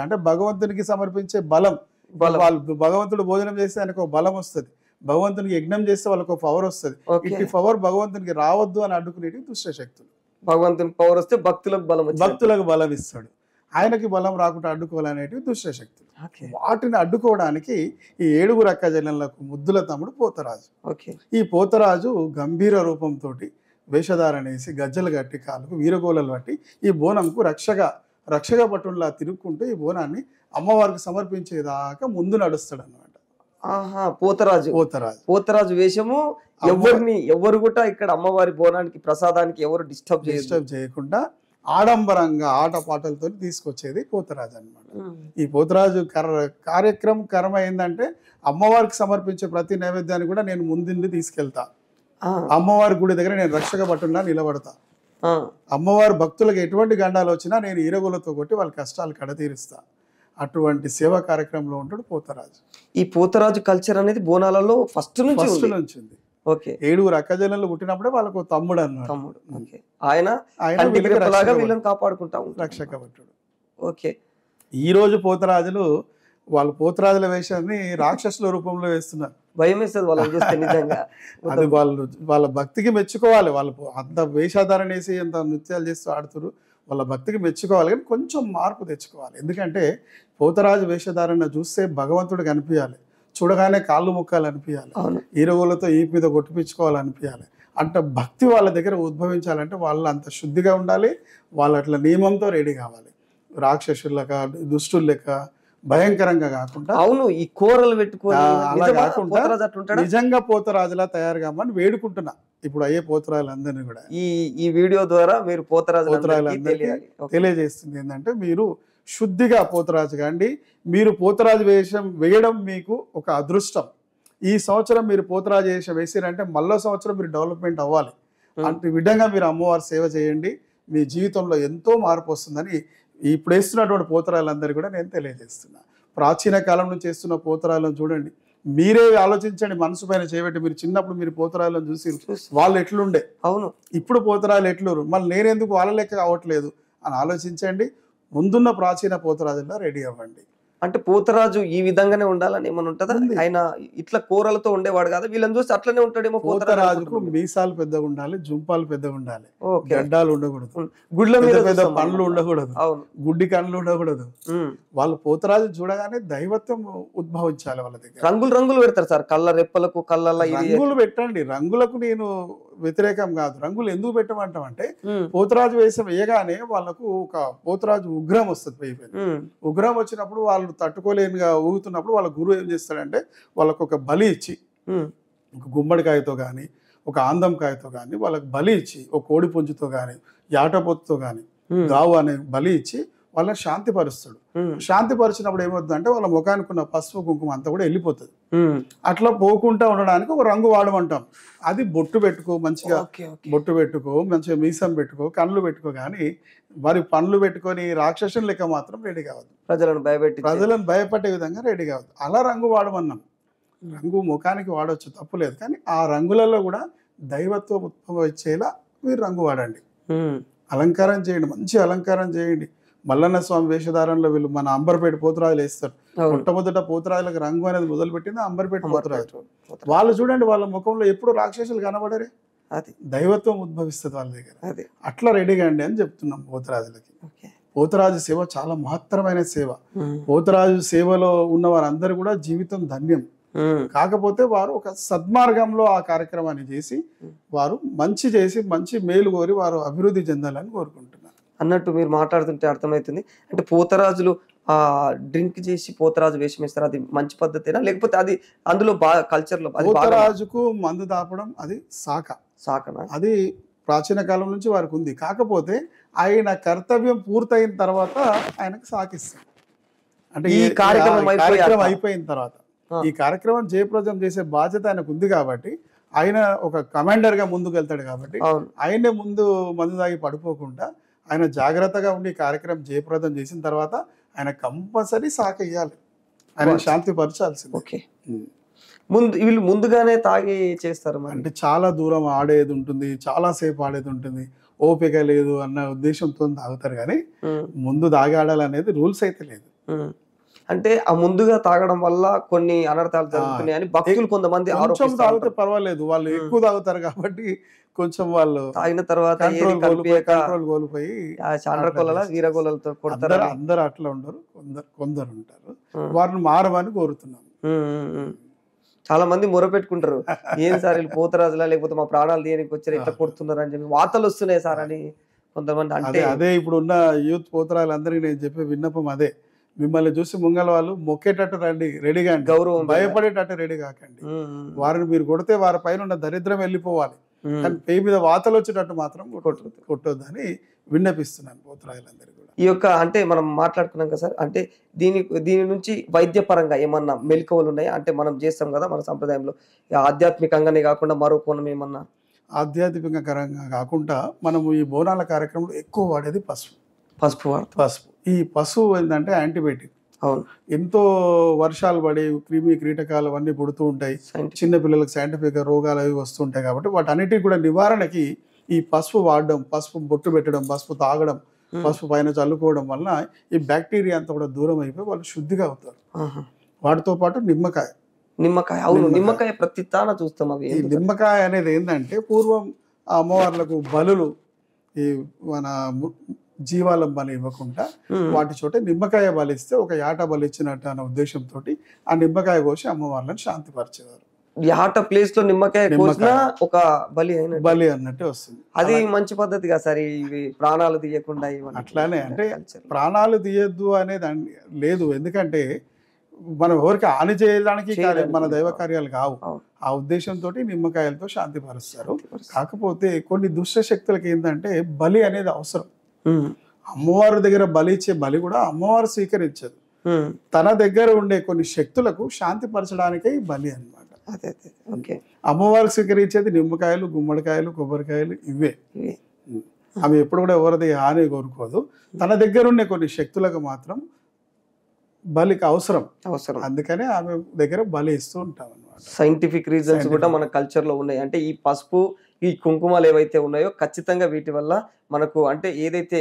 అంటే భగవంతునికి సమర్పించే బలం, భగవంతుడు భోజనం చేస్తే ఆయనకు ఒక బలం వస్తుంది, భగవంతునికి యజ్ఞం చేస్తే వాళ్ళకు ఒక పవర్ వస్తుంది. ఇట్టి పవర్ భగవంతునికి రావద్దు అని అడ్డుకునేవి దుష్ట శక్తులు. భగవంతునికి పవర్ వస్తే భక్తులకు బలం ఇస్తాడు, ఆయనకి బలం రాకుండా అడ్డుకోవాలనేటివి దుష్ట శక్తులు. వాటిని అడ్డుకోవడానికి ఈ 7 అక్క చెల్లెళ్లకు ముద్దుల తమ్ముడు పోతరాజు. ఈ పోతరాజు గంభీర రూపంతో వేషధారణ వేసి, గజ్జలు కట్టి, కాళ్ళకు వీరగోళలు పట్టి ఈ బోనంకు రక్షగా పట్టులా తిరుక్కుంటూ ఈ బోనాన్ని అమ్మవారికి సమర్పించేదాకా ముందు నడుస్తాడు అన్నమాట. పోతరాజు వేషము. ఎవరు కూడా ఇక్కడ అమ్మవారి బోనానికి, ప్రసాదానికి ఎవరు డిస్టర్బ్ చేయకుండా ఆడంబరంగా ఆటపాటలతో తీసుకొచ్చేది పోతరాజు అన్నమాట. ఈ పోతరాజు కర్మ ఏంటంటే, అమ్మవారికి సమర్పించే ప్రతి నైవేద్యాన్ని కూడా నేను ముందుండి తీసుకెళ్తా, అమ్మవారి గుడి దగ్గర నేను రక్షక పట్టున్నా నిలబడతా, అమ్మవారి భక్తులకు ఎటువంటి గండాలు వచ్చినా నేను ఈరగోలతో కొట్టి వాళ్ళ కష్టాలు కడతీరుస్తా. అటువంటి సేవా కార్యక్రమంలో ఉంటాడు పోతరాజు. ఈ పోతరాజు కల్చర్ అనేది బోనాలలో ఫస్ట్ నుంచి ఉంది. 7 అక్క చెల్లెలు పుట్టినప్పుడే వాళ్ళకు తమ్ముడు అన్నాడు. ఆయన వీళ్ళని కాపాడుకుంటా రక్షక భటుడు. ఈ రోజు పోతరాజులు వాళ్ళు పోతరాజుల వేషాన్ని రాక్షసుల రూపంలో వేస్తున్నారు. భయం వేస్తుంది వాళ్ళని చూస్తే నిజంగా. అది వాళ్ళ భక్తికి మెచ్చుకోవాలి. వాళ్ళు అంత వేషధారణ వేసి అంత నృత్యాలు చేస్తూ ఆడుతున్నారు, వాళ్ళ భక్తికి మెచ్చుకోవాలి. కానీ కొంచెం మార్పు తెచ్చుకోవాలి. ఎందుకంటే పోతరాజు వేషధారణ చూస్తే భగవంతుడు కనిపించాలి, చూడగానే కాళ్ళు ముక్కాలు అనిపించాలి, ఈరగోలతో ఈ మీద కొట్టిపించుకోవాలనిపించాలి. అంటే భక్తి వాళ్ళ దగ్గర ఉద్భవించాలంటే వాళ్ళు అంత శుద్ధిగా ఉండాలి, వాళ్ళు అట్లా నియమంతో రెడీ కావాలి. రాక్షసుల లెక్క, దుష్టుల లెక్క భయంకరంగా కాకుండా, అవును ఈ కూరలు పెట్టుకొని అలా కాకుండా నిజంగా పోతరాజులా తయారు కామని వేడుకుంటున్నా ఇప్పుడు అయ్యే పోతరాజులందరినీ కూడా. ఈ వీడియో ద్వారా మీరు పోతరాజులందరికీ తెలియజేస్తుంది ఏంటంటే, మీరు శుద్ధిగా పోతరాజు కాండి. మీరు పోతరాజు వేషం వేయడం మీకు ఒక అదృష్టం. ఈ సంవత్సరం మీరు పోతరాజు వేషం వేసారంటే మళ్ళీ సంవత్సరం మీరు డెవలప్మెంట్ అవ్వాలి. అంటే విధంగా మీరు అమ్మవారి సేవ చేయండి, మీ జీవితంలో ఎంతో మార్పు వస్తుందని ఇప్పుడు వేస్తున్నటువంటి పోతరాజులందరూ కూడా నేను తెలియజేస్తున్నా. ప్రాచీన కాలం నుంచి చేస్తున్న పోతరాజులను చూడండి, మీరే ఆలోచించండి, మనసు పైన చేయబెట్టి. మీరు చిన్నప్పుడు మీరు పోతరాజులను చూసి వాళ్ళు ఎట్లుండే, అవును ఇప్పుడు పోతరాజులు ఎట్లురు, మళ్ళీ నేనెందుకు వాళ్ళ లెక్క కావట్లేదు అని ఆలోచించండి. ముందున్న ప్రాచీన పోతరాజుల్లో రెడీ అవ్వండి. అంటే పోతరాజు ఈ విధంగానే ఉండాలని ఏమన్నా ఉంటుందా? ఆయన ఇట్లా కూరలతో ఉండేవాడు కదా, వీళ్ళని చూసి అట్లనే ఉంటాడేమో. పోతరాజుకు మీసాలు పెద్దగా ఉండాలి, జుంపాలు పెద్దగా ఉండాలి, గడ్డాలు ఉండకూడదు, గుడ్ల మీద పెద్ద పండ్లు ఉండకూడదు, గుడ్డి కళ్ళు ఉండకూడదు. వాళ్ళు పోతరాజు చూడగానే దైవత్వం ఉద్భవించాలి వాళ్ళ దగ్గర. రంగులు పెడతారు సార్, కళ్ళ రెప్పలకు, కళ్ళ రంగులు పెట్టండి. రంగులకు నేను వ్యతిరేకం కాదు. రంగులు ఎందుకు పెట్టమంటామంటే, పోతరాజు వేషం వేయగానే వాళ్ళకు ఒక పోతరాజు ఉగ్రం వస్తుంది. ఉగ్రం వచ్చినప్పుడు వాళ్ళు తట్టుకోలేనిగా ఊగుతున్నప్పుడు వాళ్ళ గురువు ఏం చేస్తాడంటే, వాళ్ళకు ఒక బలి ఇచ్చి, ఒక గుమ్మడికాయతో కానీ ఒక ఆందంకాయతో కానీ వాళ్ళకి బలి ఇచ్చి ఒక కోడి పుంజుతో కానీ యాటపోతుతో కానీ గావు అనే బలి ఇచ్చి వాళ్ళని శాంతిపరుస్తాడు. శాంతిపరిచినప్పుడు ఏమవుతుందంటే వాళ్ళ ముఖానికి ఉన్న పసుపు కుంకుమ అంతా కూడా వెళ్ళిపోతుంది. అట్లా పోకుండా ఉండడానికి ఒక రంగు వాడమంటాం. అది బొట్టు పెట్టుకో, మంచిగా బొట్టు పెట్టుకో, మంచిగా మీసం పెట్టుకో, కళ్ళు పెట్టుకో. కానీ మరి పండ్లు పెట్టుకొని రాక్షసుని లెక్క మాత్రం రెడీ కావద్దు. ప్రజలను భయపెట్టే విధంగా రెడీ కావద్దు. అలా రంగు వాడమన్నాం. రంగు ముఖానికి వాడవచ్చు, తప్పులేదు. కానీ ఆ రంగులలో కూడా దైవత్వం ఉద్భవించేలా మీరు రంగు వాడండి. అలంకారం చేయండి, మంచి అలంకారం చేయండి. మల్లన్న స్వామి వేషధారంలో వీళ్ళు మన అంబర్పేట పోతురాజులు వేస్తారు. మొట్టమొదట పోతురాజులకు రంగు అనేది మొదలుపెట్టింది అంబర్పేట పోతురాజు. వాళ్ళు చూడండి, వాళ్ళ ముఖంలో ఎప్పుడు రాక్షసులు కనబడరే, అది దైవత్వం ఉద్భవిస్తుంది వాళ్ళ దగ్గర. అట్లా రెడీగా అండి అని చెప్తున్నాం పోతురాజులకి. పోతురాజు సేవ చాలా మహత్తరమైన సేవ. పోతురాజు సేవలో ఉన్న వారందరూ కూడా జీవితం ధన్యం. కాకపోతే వారు ఒక సద్మార్గంలో ఆ కార్యక్రమాన్ని చేసి వారు మంచి చేసి మంచి మేలు కోరి వారు అభివృద్ధి చెందాలని కోరుకుంటున్నారు. అన్నట్టు మీరు మాట్లాడుతుంటే అర్థమవుతుంది. అంటే పోతరాజులు డ్రింక్ చేసి పోతరాజు వేషం వేస్తారు, అది మంచి పద్ధతేనా, లేకపోతే అది అందులో కల్చర్ లో పోతరాజుకు మందు దాపడం అది సాకనా? అది ప్రాచీన కాలం నుంచి వారికి ఉంది. కాకపోతే ఆయన కర్తవ్యం పూర్తయిన తర్వాత ఆయనకు సాకిస్తారు. అంటే ఈ కార్యక్రమం అయిపోయిన తర్వాత ఈ కార్యక్రమం జయప్రదం చేసే బాధ్యత ఆయనకు ఉంది. కాబట్టి ఆయన ఒక కమాండర్ గా ముందుకు వెళ్తాడు. కాబట్టి ఆయనే ముందు మందు తాగి పడిపోకుండా ఆయన జాగ్రత్తగా ఉండి కార్యక్రమం జయప్రదం చేసిన తర్వాత ఆయన కంపల్సరీ సాకేయాలి, ఆయన శాంతి పరచాల్సింది. వీళ్ళు ముందుగానే తాగి చేస్తారు అంటే చాలా దూరం ఆడేది ఉంటుంది, చాలా సేపు ఆడేది ఉంటుంది, ఓపిక లేదు అన్న ఉద్దేశంతో తాగుతారు. కానీ ముందు తాగి ఆడాలనేది రూల్స్ అయితే లేదు. అంటే ఆ ముందుగా తాగడం వల్ల కొన్ని అనర్థాలు జరుగుతున్నాయని భక్తులు కొంతమంది తాగితే పర్వాలేదు, వాళ్ళు ఎక్కువ తాగుతారు కాబట్టి కొంచెం వాళ్ళు తాగిన తర్వాత కంట్రోల్ కోల్పోయి వీరగోలతో కొడతారు. అందరు అట్లా ఉండరు, కొందరు ఉంటారు. వారిని మారమని కోరుతున్నాం. చాలా మంది మొరపెట్టుకుంటారు, ఏం సార్ వీళ్ళు పోతరాజులా లేకపోతే మా ప్రాణాలు తీయడానికి వచ్చారు, ఇట్లా కొడుతున్నారు అని చెప్పి వార్తలు వస్తున్నాయి సార్ అని కొంతమంది. అంటే అదే ఇప్పుడు ఉన్న యూత్ పోతరాజులందరికీ నేను చెప్పే విన్నపం అదే, మిమ్మల్ని చూసి ముంగల వాళ్ళు మొక్కేటట్టు రండి, రెడీగా అండి, గౌరవం భయపడేటట్టు రెడీ కాకండి. వారిని మీరు కొడితే వారి పైన ఉన్న దరిద్రం వెళ్ళిపోవాలి, కానీ పేయి మీద వాతలు వచ్చేటట్టు మాత్రం కొట్టొద్దని విన్నపిస్తున్నాను పోతురాజులందరికీ కూడా. ఈ యొక్క అంటే మనం మాట్లాడుకున్నాం కదా సార్, అంటే దీని నుంచి వైద్యపరంగా ఏమన్నా మెలకువలు ఉన్నాయా? అంటే మనం చేస్తాం కదా మన సంప్రదాయంలో, ఆధ్యాత్మికంగానే కాకుండా మరో కోణం ఏమన్నా? ఆధ్యాత్మికంగా కాకుండా మనము ఈ బోనాల కార్యక్రమంలో ఎక్కువ వాడేది పసుపు. ఈ పసుపు ఏంటంటే యాంటీబయాటిక్. అవును, ఎంతో వర్షాలు పడి క్రిమి కీటకాలు అవన్నీ పుడుతూ ఉంటాయి, చిన్న పిల్లలకు సైంటిఫిక్ రోగాలు అవి వస్తుంటాయి. కాబట్టి వాటన్నిటికి కూడా నివారణకి ఈ పసుపు వాడడం, పసుపు బొట్టు పెట్టడం, పసుపు తాగడం, పసుపు పైన చల్లుకోవడం వల్ల ఈ బ్యాక్టీరియా అంతా కూడా దూరం అయిపోయి వాళ్ళు శుద్ధిగా అవుతారు. వాటితో పాటు నిమ్మకాయ. అవును, నిమ్మకాయ ప్రతి తాన చూస్తాం. అవి ఈ నిమ్మకాయ అనేది ఏంటంటే పూర్వం అమ్మవార్లకు బలులు ఈ మన జీవాలం బలి ఇవ్వకుండా వాటి చోట నిమ్మకాయ బలిస్తే ఒక యాట బలి ఇచ్చినట్టు అనే ఉద్దేశంతో ఆ నిమ్మకాయ కోసి అమ్మవార్లను శాంతిపరిచేవారు. యాట ప్లేస్ లో నిమ్మకాయ ఒక బలి అన్నట్టు వస్తుంది. అది మంచి పద్ధతి కదా సార్, ఇవి ప్రాణాలు తీయకుండా. అట్లానే అంటే ప్రాణాలు తీయద్దు అనేది లేదు, ఎందుకంటే మనం ఎవరికి హాని చేయడానికి మన దైవ కార్యాలు కావు. ఆ ఉద్దేశంతో నిమ్మకాయలతో శాంతిపరుస్తారు. కాకపోతే కొన్ని దుష్ట శక్తులకి ఏంటంటే బలి అనేది అవసరం. అమ్మవారి దగ్గర బలి ఇచ్చే బలి కూడా అమ్మవారు స్వీకరించదు, తన దగ్గర ఉండే కొన్ని శక్తులకు శాంతి పరచడానికే బలి అన్నమాట. అమ్మవారికి స్వీకరించేది నిమ్మకాయలు, గుమ్మడికాయలు, కొబ్బరికాయలు ఇవే. ఆమె ఎప్పుడు కూడా ఎవరిది హాని కోరుకోదు, తన దగ్గర ఉండే కొన్ని శక్తులకు మాత్రం బలికి అవసరం. అందుకనే ఆమె దగ్గర బలి ఇస్తూ ఉంటాం అన్నమాట. సైంటిఫిక్ రీజన్స్ కూడా మన కల్చర్ లో ఉన్నాయి. అంటే ఈ పసుపు, ఈ కుంకుమలు ఏవైతే ఉన్నాయో ఖచ్చితంగా వీటి వల్ల మనకు అంటే ఏదైతే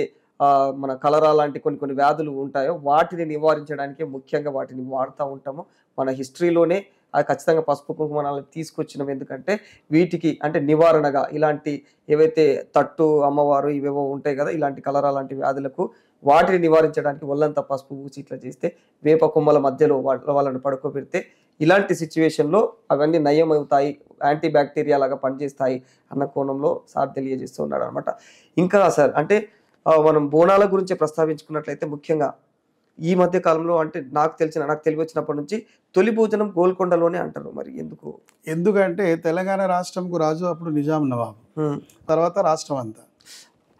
మన కలరా లాంటి కొన్ని వ్యాధులు ఉంటాయో వాటిని నివారించడానికి ముఖ్యంగా వాటిని వాడుతూ ఉంటాము. మన హిస్టరీలోనే అది ఖచ్చితంగా పసుపు కుంకుమలను తీసుకొచ్చినాం. ఎందుకంటే వీటికి అంటే నివారణగా ఇలాంటి ఏవైతే తట్టు అమ్మవారు ఇవేవో ఉంటాయి కదా, ఇలాంటి కలరా లాంటి వ్యాధులకు వాటిని నివారించడానికి ఒళ్ళంతా పసుపు పూసి ఇట్లా చేస్తే, వేప కొమ్మల మధ్యలో వాళ్ళని పడుకోబెడితే ఇలాంటి సిచ్యువేషన్లో అవన్నీ నయం అవుతాయి, యాంటీ బ్యాక్టీరియా లాగా పనిచేస్తాయి అన్న కోణంలో సార్ తెలియజేస్తూ ఉన్నాడు అనమాట. ఇంకా సార్ అంటే మనం బోనాల గురించి ప్రస్తావించుకున్నట్లయితే ముఖ్యంగా ఈ మధ్య కాలంలో అంటే నాకు తెలివి వచ్చినప్పటి నుంచి తొలి భోజనం గోల్కొండలోనే అంటారు. మరి ఎందుకు? ఎందుకంటే తెలంగాణ రాష్ట్రంకు రాజు అప్పుడు నిజాం నవాబు, హ్మ్. తర్వాత రాష్ట్రం అంతా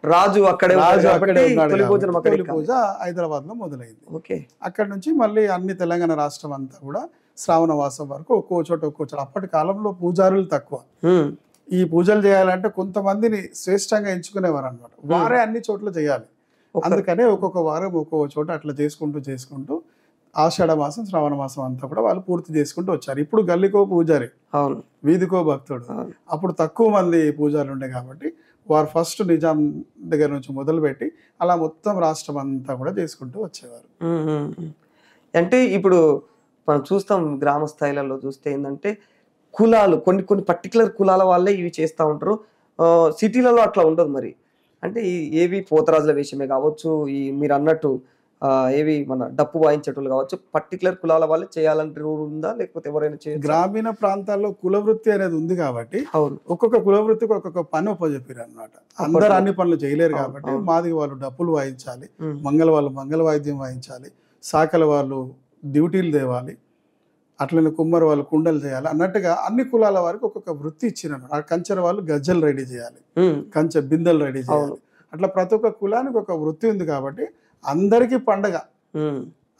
రాజు అక్కడే ఉన్నాడు రాజు కాబట్టి అక్కడే ఉన్నాడు తొలి భోజనం కాబట్టి అక్కడే తొలి పూజ హైదరాబాద్ లో మొదలైంది. ఓకే. అక్కడి నుంచి మళ్ళీ అన్ని తెలంగాణ రాష్ట్రం అంతా కూడా శ్రావణ మాసం వరకు ఒక్కో చోట అప్పటి కాలంలో పూజారులు తక్కువ. హ్మ్. ఈ పూజలు చేయాలంటే కొంతమందిని శ్రేష్టంగా ఎంచుకునేవారు అనమాట. వారే అన్ని చోట్ల చేయాలి. అందుకనే ఒక్కొక్క వారం ఒక్కొక్క చోట అట్లా చేసుకుంటూ ఆషాఢ మాసం శ్రావణ మాసం అంతా కూడా వాళ్ళు పూర్తి చేసుకుంటూ వచ్చారు. ఇప్పుడు గల్లీకో పూజారి, అవును, వీధికో భక్తుడు. అప్పుడు తక్కువ మంది పూజారులు ఉండే కాబట్టి వారు ఫస్ట్ నిజాం దగ్గర నుంచి మొదలుపెట్టి అలా మొత్తం రాష్ట్రం అంతా కూడా చేసుకుంటూ వచ్చేవారు. అంటే ఇప్పుడు మనం చూస్తాం గ్రామ స్థాయిలలో చూస్తే ఏంటంటే కులాలు కొన్ని పర్టికులర్ కులాల వాళ్ళే ఇవి చేస్తూ ఉంటారు. సిటీలలో అట్లా ఉండదు. మరి అంటే ఏవి పోతరాజుల విషయమే కావచ్చు, ఈ మీరు అన్నట్టు ఏవి మన డప్పు వాయించేటోళ్ళు కావచ్చు, పర్టికులర్ కులాల వాళ్ళే చేయాలంటే రూల్ ఉందా, లేకపోతే ఎవరైనా చేయొచ్చా? గ్రామీణ ప్రాంతాల్లో కులవృత్తి అనేది ఉంది కాబట్టి అవును, ఒక్కొక్క కులవృత్తికి ఒక్కొక్క పని ఉపజెప్పారు అనమాట. అందరు అన్ని పనులు చేయలేరు కాబట్టి మాది వాళ్ళు డప్పులు వాయించాలి, మంగళ వాళ్ళు మంగళ వాయిద్యం వాయించాలి, సాకల వాళ్ళు డ్యూటీలు తేవాలి, అట్లనే కుమ్మరి వాళ్ళు కుండలు చేయాలి అన్నట్టుగా అన్ని కులాల వారికి ఒక్కొక్క వృత్తి ఇచ్చినారు. ఆ కంచెర వాళ్ళు గజ్జలు రెడీ చేయాలి, కంచె బిందెలు రెడీ చేయాలి. అట్లా ప్రతి ఒక్క కులానికి ఒక వృత్తి ఉంది కాబట్టి అందరికీ పండగ,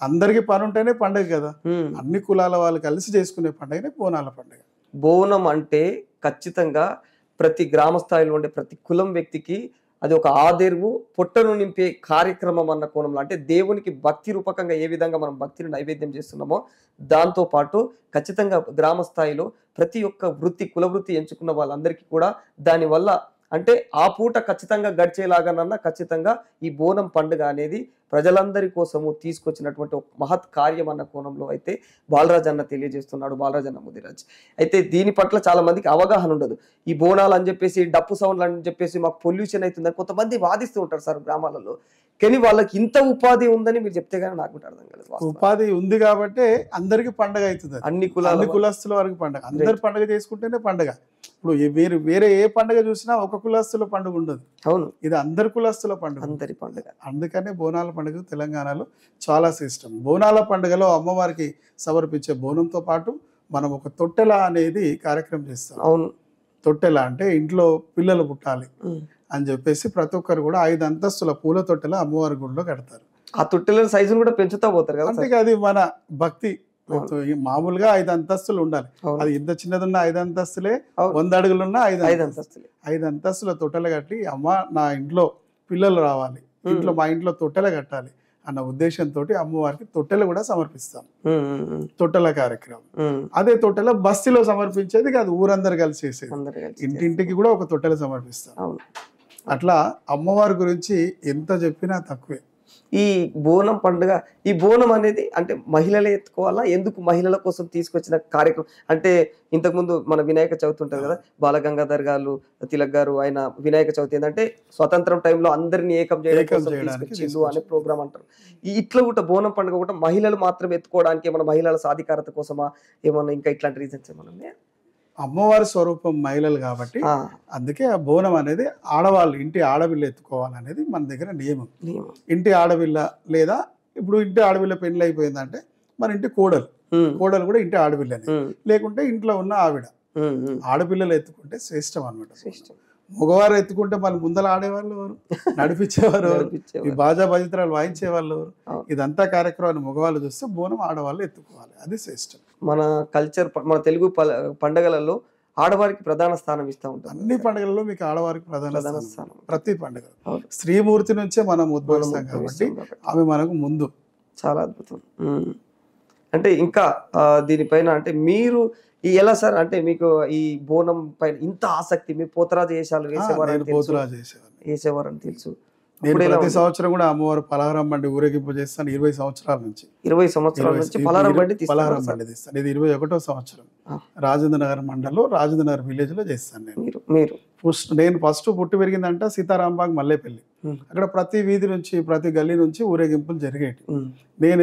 అందరికీ పని ఉంటేనే పండగ కదా. అన్ని కులాల వాళ్ళు కలిసి చేసుకునే పండుగనే బోనాల పండుగ. బోనం అంటే ఖచ్చితంగా ప్రతి గ్రామ స్థాయిలో ఉండే ప్రతి కులం వ్యక్తికి అది ఒక ఆదేర్వు, పొట్టను నింపే కార్యక్రమం అన్న కోణంలో, అంటే దేవునికి భక్తి రూపకంగా ఏ విధంగా మనం భక్తిని నైవేద్యం చేస్తున్నామో దాంతో పాటు ఖచ్చితంగా గ్రామ స్థాయిలో ప్రతి ఒక్క కుల వృత్తి ఎంచుకున్న వాళ్ళందరికీ కూడా దానివల్ల అంటే ఆ పూట ఖచ్చితంగా గడిచేలాగానన్నా ఖచ్చితంగా ఈ బోనం పండుగ అనేది ప్రజలందరి కోసము తీసుకొచ్చినటువంటి ఒక మహత్ కార్యం అన్న కోణంలో అయితే బాలరాజ్ అన్న తెలియజేస్తున్నాడు, బాలరాజ్ అన్న ముదిరాజ్. అయితే దీని పట్ల చాలా మందికి అవగాహన ఉండదు. ఈ బోనాలు అని చెప్పేసి, డప్పు సౌండ్లు అని చెప్పేసి మాకు పొల్యూషన్ అవుతుందని కొంతమంది వాదిస్తూ ఉంటారు సార్ గ్రామాలలో. కానీ వాళ్ళకి ఇంత ఉపాధి ఉందని మీరు చెప్తే కానీ నాకు అర్థం కాలేదు. ఉపాధి ఉంది కాబట్టి అందరికి పండగ అవుతుంది. అన్ని కులస్తుల వరకు పండగ, అందరు పండుగ చేసుకుంటేనే పండగ. ఇప్పుడు వేరే ఏ పండుగ చూసినా ఒక కులస్తుల పండుగ ఉండదు. అవును, ఇది అందరి కులస్తుల పండుగ, అందరి పండుగ. అందుకనే బోనాల పండుగ తెలంగాణలో చాలా శ్రేష్టం. బోనాల పండుగలో అమ్మవారికి సమర్పించే బోనంతో పాటు మనం ఒక తొట్టెల అనేది కార్యక్రమం చేస్తాం. అవును, తొట్టెల అంటే ఇంట్లో పిల్లలు పుట్టాలి అని చెప్పేసి ప్రతి ఒక్కరు కూడా 5 అంతస్తుల పూల తొట్టెల అమ్మవారి గుడిలో కడతారు. ఆ తొట్టెల సైజును కూడా పెంచుతా పోతారు కదా. అంటే అది మన భక్తి. మామూలుగా 5 అంతస్తులు ఉండాలి. అది ఇంత చిన్నదున్న 5 అంతస్తులే, 100 అడుగులున్న 5 అంతస్తులే. 5 అంతస్తుల తొట్టెలు కట్టి అమ్మ నా ఇంట్లో పిల్లలు రావాలి, మా ఇంట్లో తొట్టెలు కట్టాలి అన్న ఉద్దేశంతో అమ్మవారికి తొట్టెలు కూడా సమర్పిస్తాం. తొట్టెల కార్యక్రమం. అదే తొట్టెల బస్తీలో సమర్పించేది కాదు, ఊరందరు కలిసి చేసేది. ఇంటింటికి కూడా ఒక తొట్టెలు సమర్పిస్తాం. అట్లా అమ్మవారి గురించి ఎంత చెప్పినా తక్కువే. ఈ బోనం పండుగ, ఈ బోనం అనేది అంటే మహిళలే ఎత్తుకోవాలా, ఎందుకు మహిళల కోసం తీసుకొచ్చిన కార్యక్రమం? అంటే ఇంతకుముందు మన వినాయక చవితి ఉంటుంది కదా, బాలగంగాధర్ గారు, తిలక్ గారు, ఆయన వినాయక చవితి ఏంటంటే స్వతంత్రం టైంలో అందరినీ ఏకం చేయడానికి అనే ప్రోగ్రామ్ అంటారు. ఇట్లా కూడా బోనం పండుగ కూడా మహిళలు మాత్రం ఎత్తుకోవడానికి, మన మహిళల సాధికారత కోసమా ఏమన్నా ఇంకా ఇట్లాంటి రీజన్స్ ఏమన్నా? అమ్మవారి స్వరూపం మహిళలు కాబట్టి అందుకే ఆ బోనం అనేది ఆడవాళ్ళు, ఇంటి ఆడపిల్ల ఎత్తుకోవాలనేది మన దగ్గర నియమం. ఇంటి ఆడపిల్ల లేదా ఇప్పుడు ఇంటి ఆడపిల్ల పెళ్లి అయిపోయిందంటే మన ఇంటి కోడలు కూడా ఇంటి ఆడపిల్లని, లేకుంటే ఇంట్లో ఉన్న ఆడపిల్లలు ఎత్తుకుంటే శ్రేష్టం అనమాట. మగవారు ఎత్తుకుంటే మళ్ళీ ముందర ఆడేవాళ్ళు ఎవరు, నడిపించేవారు, ఈ బాజా భజిత్రాలు వాయించే వాళ్ళు, ఇదంతా కార్యక్రమాన్ని మగవాళ్ళు చూస్తే బోనం ఆడవాళ్ళు ఎత్తుకోవాలి, అది శ్రేష్టం. మన కల్చర్, మన తెలుగు పండుగలలో ఆడవారికి ప్రధాన స్థానం ఇస్తూ ఉంటాం. అన్ని పండుగలలో మీకు ఆడవారికి ప్రధాన స్థానం. ప్రతి పండుగ శ్రీమూర్తి నుంచే మనం ఉద్భవిస్తాం కాబట్టి ఆమె మనకు ముందు. చాలా అద్భుతం. అంటే ఇంకా దీనిపైన అంటే మీరు ఎలా సార్, అంటే మీకు ఈ బోనం పైన ఇంత ఆసక్తి? మీరు పోతరాజు వేషాలు వేసేవారని తెలుసు. నేను ప్రతి సంవత్సరం కూడా అమ్మవారు పలహారం బండి ఊరేగింపు చేస్తాను. 20 సంవత్సరాల నుంచి 20 సంవత్సరాల నుంచి పలహారం బండి తీస్తాను. ఇది 21వ సంవత్సరం. రాజేంద్ర నగర్ మండలంలో రాజేంద్ర నగర్ విలేజ్ లో చేస్తాను నేను ఫస్ట్ పుట్టి పెరిగిందంట సీతారాంబాగ్ మల్లేపల్లి. అక్కడ ప్రతి వీధి నుంచి, ప్రతి గల్లీ నుంచి ఊరేగింపులు జరిగేటి. నేను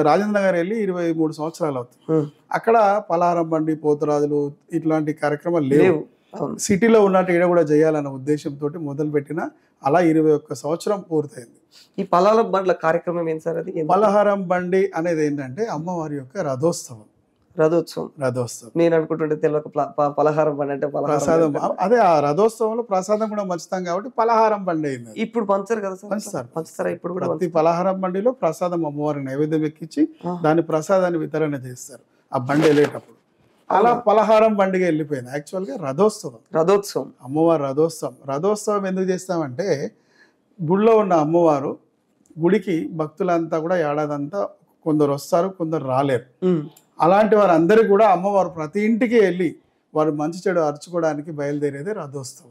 రాజేంద్ర నగర్ వెళ్ళి 23 సంవత్సరాలు అవుతుంది. అక్కడ పలహారం బండి, పోతురాజులు ఇట్లాంటి కార్యక్రమాలు లేవు. సిటీలో ఉన్నట్టు ఈడ కూడా చేయాలన్న ఉద్దేశంతో మొదలుపెట్టిన అలా 21 సంవత్సరం పూర్తయింది. ఈ పలాల బండ్ల కార్యక్రమం ఏంటి సార్ అది? పలహారం బండి అనేది ఏంటంటే అమ్మవారి యొక్క రథోత్సవం. రథోత్సవం నేను అనుకుంటుంటే తెలియక పలహారం బండి అంటే ప్రసాదం. అదే ఆ రథోత్సవంలో ప్రసాదం కూడా పంచుతాం కాబట్టి పలహారం బండి అయింది. ఇప్పుడు పంచరు కదా సార్? పంచుతారా ఇప్పుడు కూడా? ప్రతి పలహారం బండిలో ప్రసాదం అమ్మవారి నైవేద్యం ఎక్కించి దాని ప్రసాదాన్ని వితరణ చేస్తారు ఆ బండి వెళ్ళేటప్పుడు. అలా పలహారం బండిగా వెళ్ళిపోయింది. యాక్చువల్గా రథోత్సవం అమ్మవారి రథోత్సవం ఎందుకు చేస్తామంటే గుడిలో ఉన్న అమ్మవారు గుడికి భక్తులంతా కూడా ఏడాదంతా కొందరు వస్తారు, కొందరు రాలేరు. అలాంటి వారందరికీ కూడా అమ్మవారు ప్రతి ఇంటికి వెళ్ళి వారు మంచి చెడు అరుచుకోవడానికి బయలుదేరేది రథోత్సవం.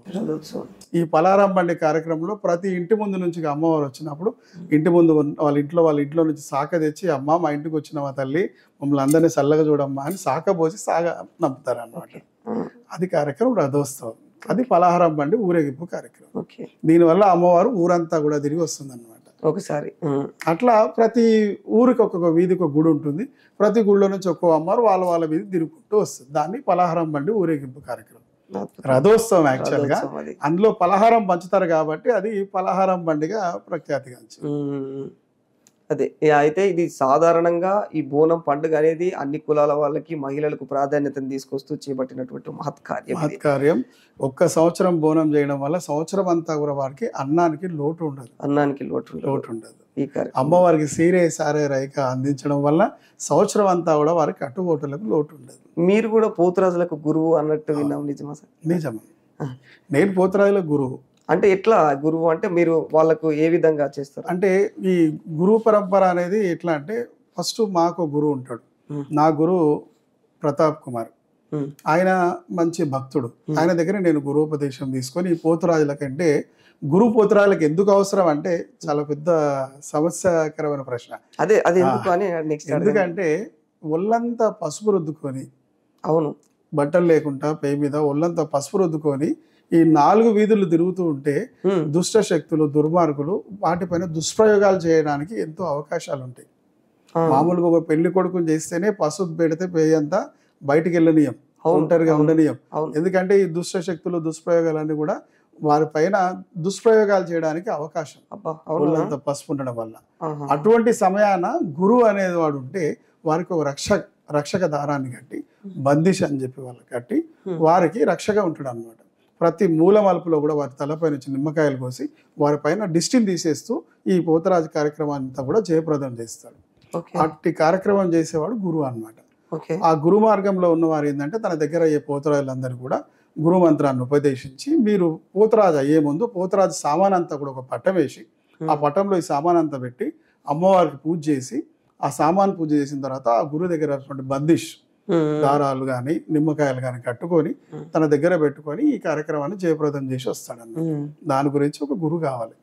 ఈ పలారం బండి కార్యక్రమంలో ప్రతి ఇంటి ముందు నుంచి అమ్మవారు వచ్చినప్పుడు ఇంటి ముందు వాళ్ళ ఇంట్లో నుంచి శాఖ తెచ్చి, అమ్మ మా ఇంటికి వచ్చిన మా తల్లి మమ్మల్ని అందరినీ చల్లగా చూడమ్మా అని శాఖ పోసి నమ్ముతారు అన్నమాట. అది కార్యక్రమం రథోత్సవం. అది పలహారం బండి ఊరేగింపు కార్యక్రమం. దీనివల్ల అమ్మవారు ఊరంతా కూడా తిరిగి వస్తుంది అన్నమాట ఒకసారి. అట్లా ప్రతి ఊరికి ఒక్కొక్క వీధికి ఒక గుడి ఉంటుంది. ప్రతి గుడిలో నుంచి ఒక్కో అమ్మవారు వాళ్ళ వీధి తిరుగుకుంటూ వస్తుంది. దాన్ని పలహారం బండి ఊరేగింపు కార్యక్రమం, రథోత్సవం. యాక్చువల్ గా అందులో పలహారం పంచుతారు కాబట్టి అది పలహారం బండిగా ప్రఖ్యాతిగాంచింది. అదే అయితే ఇది సాధారణంగా ఈ బోనం పండుగ అనేది అన్ని కులాల వాళ్ళకి, మహిళలకు ప్రాధాన్యతను తీసుకొస్తూ చేపట్టినటువంటి మహత్కార్యం. ఒక్క సంవత్సరం బోనం చేయడం వల్ల సంవత్సరం అంతా కూడా వారికి అన్నానికి లోటు ఉండదు. ఈ అమ్మవారికి సీరే సారే రైక అందించడం వల్ల సంవత్సరం అంతా కూడా వారికి కట్టుబోటులకు లోటు ఉండదు. మీరు కూడా పోతురాజులకు గురువు అన్నట్టు విన్నాం, నిజమా సార్? నిజమే. నేను పోతురాజులకు గురువు. అంటే ఎట్లా గురువు అంటే మీరు వాళ్ళకు ఏ విధంగా చేస్తారు? అంటే ఈ గురువు పరంపర అనేది ఎట్లా అంటే ఫస్ట్ మాకు గురువు ఉంటాడు. నా గురువు ప్రతాప్ కుమార్, ఆయన మంచి భక్తుడు. ఆయన దగ్గర నేను గురువుపదేశం తీసుకొని పోతురాజుల కంటే గురువు పోతురాజులకు ఎందుకు అవసరం అంటే చాలా పెద్ద సమస్యాకరమైన ప్రశ్న. అదే ఎందుకు అని ఎందుకంటే ఒళ్ళంతా పసుపు రుద్దుకొని, అవును, బట్టలు లేకుండా పై మీద ఒళ్ళంతా పసుపు రుద్దుకొని ఈ 4 వీధులు తిరుగుతూ ఉంటే దుష్ట శక్తులు, దుర్మార్గులు వాటిపైన దుష్ప్రయోగాలు చేయడానికి ఎంతో అవకాశాలు ఉంటాయి. మామూలుగా ఒక పెళ్లి కొడుకుని చేస్తేనే పసుపు పెడితే పేయంతా బయటికి వెళ్ళనీయం, ఒంటరిగా ఉండనీయం. ఎందుకంటే ఈ దుష్ట శక్తులు, దుష్ప్రయోగాలన్నీ కూడా వారి పైన దుష్ప్రయోగాలు చేయడానికి అవకాశం అంత పసుపు ఉండడం వల్ల. అటువంటి సమయాన గురువు అనేది వాడు ఉంటే వారికి ఒక రక్షక దారాన్ని కట్టి, బందిష్ అని చెప్పి వాళ్ళకి కట్టి వారికి రక్షగా ఉంటాడు అన్నమాట. ప్రతి మూల మలుపులో కూడా వారి తలపై నుంచి నిమ్మకాయలు కోసి వారి పైన దిష్టిని తీసేస్తూ ఈ పోతరాజు కార్యక్రమాన్ని అంతా కూడా జయప్రదం చేస్తాడు. అట్టి కార్యక్రమం చేసేవాడు గురువు అన్నమాట. ఆ గురు మార్గంలో ఉన్నవారు ఏంటంటే తన దగ్గర అయ్యే పోతరాజులందరూ కూడా గురు మంత్రాన్ని ఉపదేశించి, మీరు పోతరాజు అయ్యే ముందు పోతరాజు సామాన్ అంతా కూడా ఒక పట్టం వేసి ఆ పట్టంలో ఈ సామాన్ అంతా పెట్టి అమ్మవారికి పూజ చేసి, ఆ సామాన్ పూజ చేసిన తర్వాత ఆ గురువు దగ్గర బందిష్ దారాలు కానీ నిమ్మకాయలు కానీ కట్టుకొని తన దగ్గర పెట్టుకొని ఈ కార్యక్రమాన్ని జయప్రదం చేసి వస్తాడన్న. దాని గురించి ఒక గురువు కావాలి.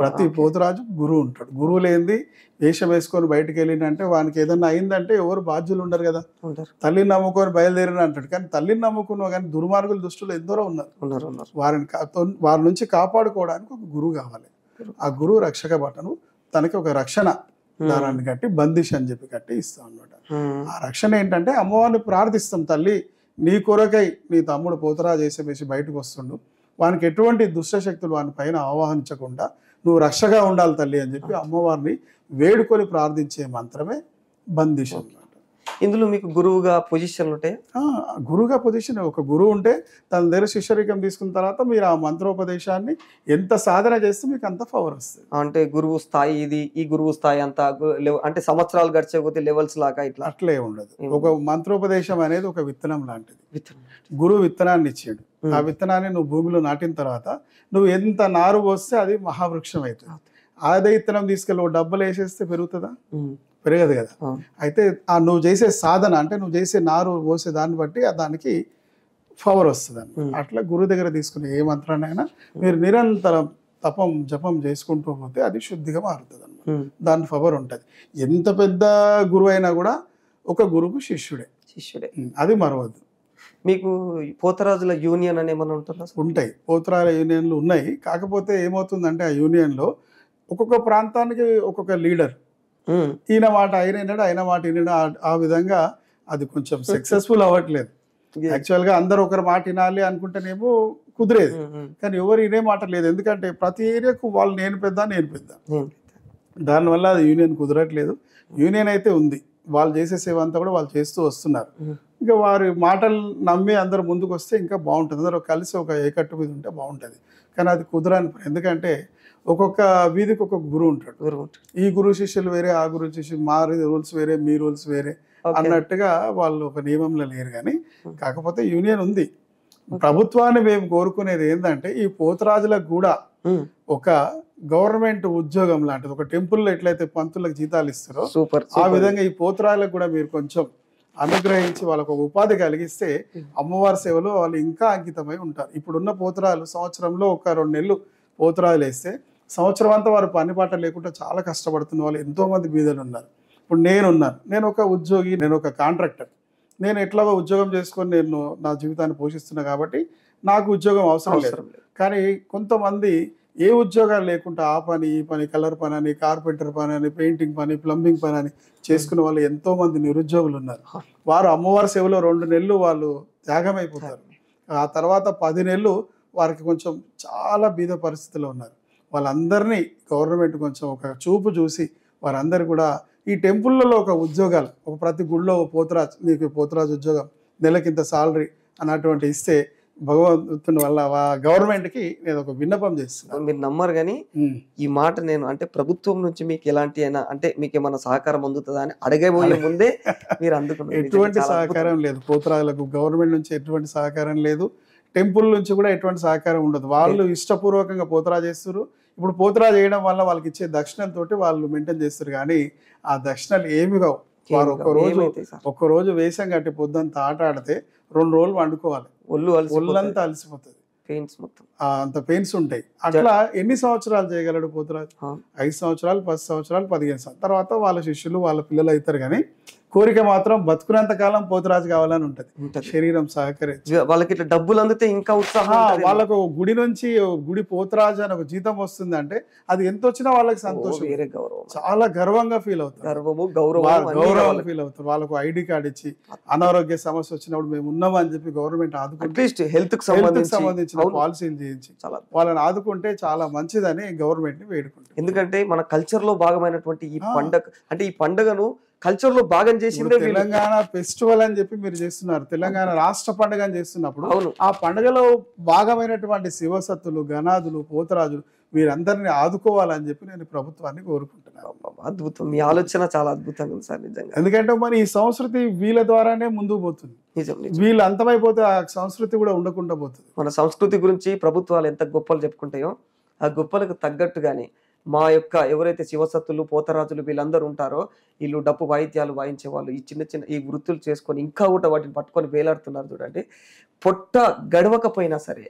ప్రతి పోతురాజు గురువు ఉంటాడు. గురువు లేనిది వేషం వేసుకొని బయటకు వెళ్ళినంటే వానికి ఏదన్నా అయిందంటే ఎవరు బాధ్యులు ఉండరు కదా. తల్లిని నమ్ముకొని బయలుదేరిన అంటాడు, కానీ తల్లిని నమ్ముకున్న కానీ దుర్మార్గులు, దుష్టులు ఎందరో ఉన్నారు. వారి నుంచి కాపాడుకోవడానికి ఒక గురువు కావాలి. ఆ గురువు రక్షక బట్టను తనకి ఒక రక్షణ దారాన్ని కట్టి బందిష్ అని చెప్పి కట్టి ఇస్తాం అన్నమాట. ఆ రక్షణ ఏంటంటే అమ్మవారిని ప్రార్థిస్తాం, తల్లి నీ కొరకై నీ తమ్ముడు పోతరాజు వేసి బయటకు వస్తుండు, వానికి ఎటువంటి దుష్టశక్తులు వాని పైన ఆవాహించకుండా నువ్వు రక్షగా ఉండాలి తల్లి అని చెప్పి అమ్మవారిని వేడుకొని ప్రార్థించే మంత్రమే బందిష్ అన్నమాట. ఇందులో మీకు గురువుగా పొజిషన్లు ఉంటాయి? గురువుగా పొజిషన్ ఒక గురువు ఉంటే తన దగ్గర శిష్యరికం తీసుకున్న తర్వాత మీరు ఆ మంత్రోపదేశాన్ని ఎంత సాధన చేస్తే మీకు అంత పవర్ వస్తుంది. అంటే గురువు స్థాయి ఇది, ఈ గురువు స్థాయి అంత అంటే సంవత్సరాలు గడిచే కొద్ది లెవెల్స్ లాగా ఇట్లా అట్లే ఉండదు. ఒక మంత్రోపదేశం అనేది ఒక విత్తనం లాంటిది. గురువు విత్తనాన్ని ఇచ్చాడు. ఆ విత్తనాన్ని నువ్వు భూమిలో నాటిన తర్వాత నువ్వు ఎంత నారు పోస్తే అది మహావృక్షం అవుతుంది. అదే విత్తనం తీసుకెళ్ళి ఒక డబ్బులు వేసేస్తే పెరుగుతుందా? పెరగదు కదా. అయితే ఆ నువ్వు చేసే సాధన అంటే నువ్వు చేసే నారు పోసే దాన్ని బట్టి దానికి పవర్ వస్తుంది అన్నమాట. అట్లా గురువు దగ్గర తీసుకునే ఏ మంత్రాన్నైనా మీరు నిరంతరం జపం చేసుకుంటూ పోతే అది శుద్ధిగా మారుతుంది అన్నమాట. దాని పవర్ ఉంటుంది. ఎంత పెద్ద గురువు అయినా కూడా ఒక గురువు శిష్యుడే. అది మరవద్దు. మీకు పోతరాజుల యూనియన్ అని ఏమైనా ఉంటుందా? ఉంటాయి, పోతరాజుల యూనియన్లు ఉన్నాయి. కాకపోతే ఏమవుతుందంటే ఆ యూనియన్లో ఒక్కొక్క ప్రాంతానికి ఒక్కొక్క లీడర్, ఈయన మాట ఆయన మాట ఈయన, ఆ విధంగా అది కొంచెం సక్సెస్ఫుల్ అవ్వట్లేదు. యాక్చువల్గా అందరూ ఒకరి మాట వినాలి అనుకుంటేనేమో కుదిరేది. కానీ ఎవరు ఇదే మాట లేదు. ఎందుకంటే ప్రతి ఏరియాకు వాళ్ళు నేను పెద్ద దానివల్ల అది యూనియన్ కుదరట్లేదు. యూనియన్ అయితే ఉంది, వాళ్ళు చేసే సేవ అంతా కూడా వాళ్ళు చేస్తూ వస్తున్నారు. ఇంకా వారి మాటలు నమ్మి అందరూ ముందుకు వస్తే ఇంకా బాగుంటుంది. అందరూ కలిసి ఒక ఏకట్టు మీద ఉంటే బాగుంటుంది. కానీ అది కుదరని పని. ఎందుకంటే ఒక్కొక్క వీధికి ఒక్కొక్క గురువు ఉంటాడు. ఈ గురువు శిష్యులు వేరే, ఆ గురువు శిష్యులు, మా రూల్స్ వేరే, మీ రూల్స్ వేరే అన్నట్టుగా వాళ్ళు ఒక నియమంలో లేరు. కానీ కాకపోతే యూనియన్ ఉంది. ప్రభుత్వాన్ని మేము కోరుకునేది ఏంటంటే ఈ పోతరాజులకు కూడా ఒక గవర్నమెంట్ ఉద్యోగం లాంటిది, ఒక టెంపుల్లో ఎట్లయితే పంతులకు జీతాలు ఇస్తారో ఆ విధంగా ఈ పోతరాజులకు కూడా మీరు కొంచెం అనుగ్రహించి వాళ్ళకు ఒక ఉపాధి కలిగిస్తే అమ్మవారి సేవలో వాళ్ళు ఇంకా అంకితమై ఉంటారు. ఇప్పుడున్న పోతరాలు సంవత్సరంలో ఒక 2 నెలలు పోతరాజులు వేస్తే సంవత్సరం అంతా వారు పని పాట లేకుండా చాలా కష్టపడుతున్న వాళ్ళు ఎంతోమంది బీదలు ఉన్నారు. ఇప్పుడు నేను ఒక ఉద్యోగి, నేను ఒక కాంట్రాక్టర్. నేను ఎట్లాగో ఉద్యోగం చేసుకొని నేను నా జీవితాన్ని పోషిస్తున్నా కాబట్టి నాకు ఉద్యోగం అవసరం లేదు. కానీ కొంతమంది ఏ ఉద్యోగాలు లేకుండా ఆ పని, ఈ పని, కలర్ పని అని, కార్పెంటర్ పని అని, పెయింటింగ్ పని, ప్లంబింగ్ పని అని చేసుకునే వాళ్ళు ఎంతో మంది నిరుద్యోగులు ఉన్నారు. వారు అమ్మవారి సేవలో 2 నెలలు వాళ్ళు త్యాగమైపోతారు. ఆ తర్వాత 10 నెలలు వారికి కొంచెం చాలా బీద పరిస్థితుల్లో ఉన్నారు. వాళ్ళందరినీ గవర్నమెంట్ కొంచెం ఒక చూపు చూసి వారందరూ కూడా ఈ టెంపుల్లలో ఒక ఉద్యోగాలు, ఒక ప్రతి గుడిలో పోతరాజు, నీకు పోతరాజు ఉద్యోగం, నెలకింత సాలరీ అన్నటువంటి ఇస్తే భగవంతుని వల్ల గవర్నమెంట్కి నేను ఒక విన్నపం చేస్తున్నాను. మీరు నమ్మరు కానీ ఈ మాట నేను అంటే ప్రభుత్వం నుంచి మీకు ఎలాంటి అయినా అంటే మీకు ఏమైనా సహకారం అందుతుందా అని అడగబోయే ముందే మీరు అందుకున్నారు. ఎటువంటి సహకారం లేదు పోతరాజులకు, గవర్నమెంట్ నుంచి ఎటువంటి సహకారం లేదు, టెంపుల్ నుంచి కూడా ఎటువంటి సహకారం ఉండదు. వాళ్ళు ఇష్టపూర్వకంగా పోతరాజు చేస్తారు. ఇప్పుడు పోతరాజు చేయడం వల్ల వాళ్ళకి ఇచ్చే దక్షిణలతోటి వాళ్ళు మెయింటైన్ చేస్తారు. కానీ ఆ దక్షిణలు ఏమి కావు. వారు ఒక్కరోజు వేషం కట్టి పొద్దుంతా ఆట ఆడితే 2 రోజులు వండుకోవాలి, ఒళ్ళంతా అలసిపోతుంది, అంత పెయిన్స్ ఉంటాయి. అట్లా ఎన్ని సంవత్సరాలు చేయగలడు పోతరాజు? 5 సంవత్సరాలు, 10 సంవత్సరాలు, 15 సంవత్సరాలు. తర్వాత వాళ్ళ శిష్యులు, వాళ్ళ పిల్లలు అవుతారు. కానీ కోరిక మాత్రం బతుకునంత కాలం పోతరాజు కావాలని ఉంటది. శరీరం సహకరించి వాళ్ళకి ఇట్లా డబ్బులు అందితే ఇంకా ఉత్సాహం. వాళ్ళకు గుడి నుంచి గుడి పోతరాజు అని ఒక జీతం వస్తుంది అంటే అది ఎంత వచ్చినా వాళ్ళకి సంతోషం, చాలా గర్వంగా ఫీల్ అవుతారు, గౌరవం ఫీల్ అవుతారు. వాళ్ళకు ఐడి కార్డు ఇచ్చి అనారోగ్య సమస్య వచ్చినప్పుడు మేము ఉన్నామని చెప్పి గవర్నమెంట్ ఆదుకుంటే, హెల్త్ కి సంబంధించిన పాలసీలు చేయించి వాళ్ళని ఆదుకుంటే చాలా మంచిదని గవర్నమెంట్ ని వేడుకుంటారు. ఎందుకంటే మన కల్చర్ లో భాగమైనటువంటి ఈ పండగ అంటే ఈ పండుగను కల్చర్ లో భాగం చేసిందే తెలంగాణ ఫెస్టివల్ అని చెప్పి మీరు చేస్తున్నారు. తెలంగాణ రాష్ట్ర పండుగ అని చేస్తున్నప్పుడు ఆ పండుగలో భాగమైనటువంటి శివసత్తులు, గణాదులు, పోతరాజులు వీరందరినీ ఆదుకోవాలని చెప్పి నేను ప్రభుత్వాన్ని కోరుకుంటున్నాను. అద్భుతం, మీ ఆలోచన చాలా అద్భుతంగా ఉంది సార్ నిజంగా. ఎందుకంటే మరి ఈ సంస్కృతి వీళ్ళ ద్వారానే ముందుకు పోతుంది. వీళ్ళు అంతమైపోతే ఆ సంస్కృతి కూడా ఉండకుండా పోతుంది. మన సంస్కృతి గురించి ప్రభుత్వాలు ఎంత గొప్పలు చెప్పుకుంటాయో ఆ గొప్పలకు తగ్గట్టుగానే మా యొక్క ఎవరైతే శివసత్తులు, పోతరాజులు వీళ్ళందరూ ఉంటారో వీళ్ళు డప్పు వాయిద్యాలు వాయించే వాళ్ళు ఈ చిన్న చిన్న ఈ వృత్తులు చేసుకొని ఇంకా కూడా వాటిని పట్టుకొని వేలాడుతున్నారు. చూడండి, పొట్ట గడవకపోయినా సరే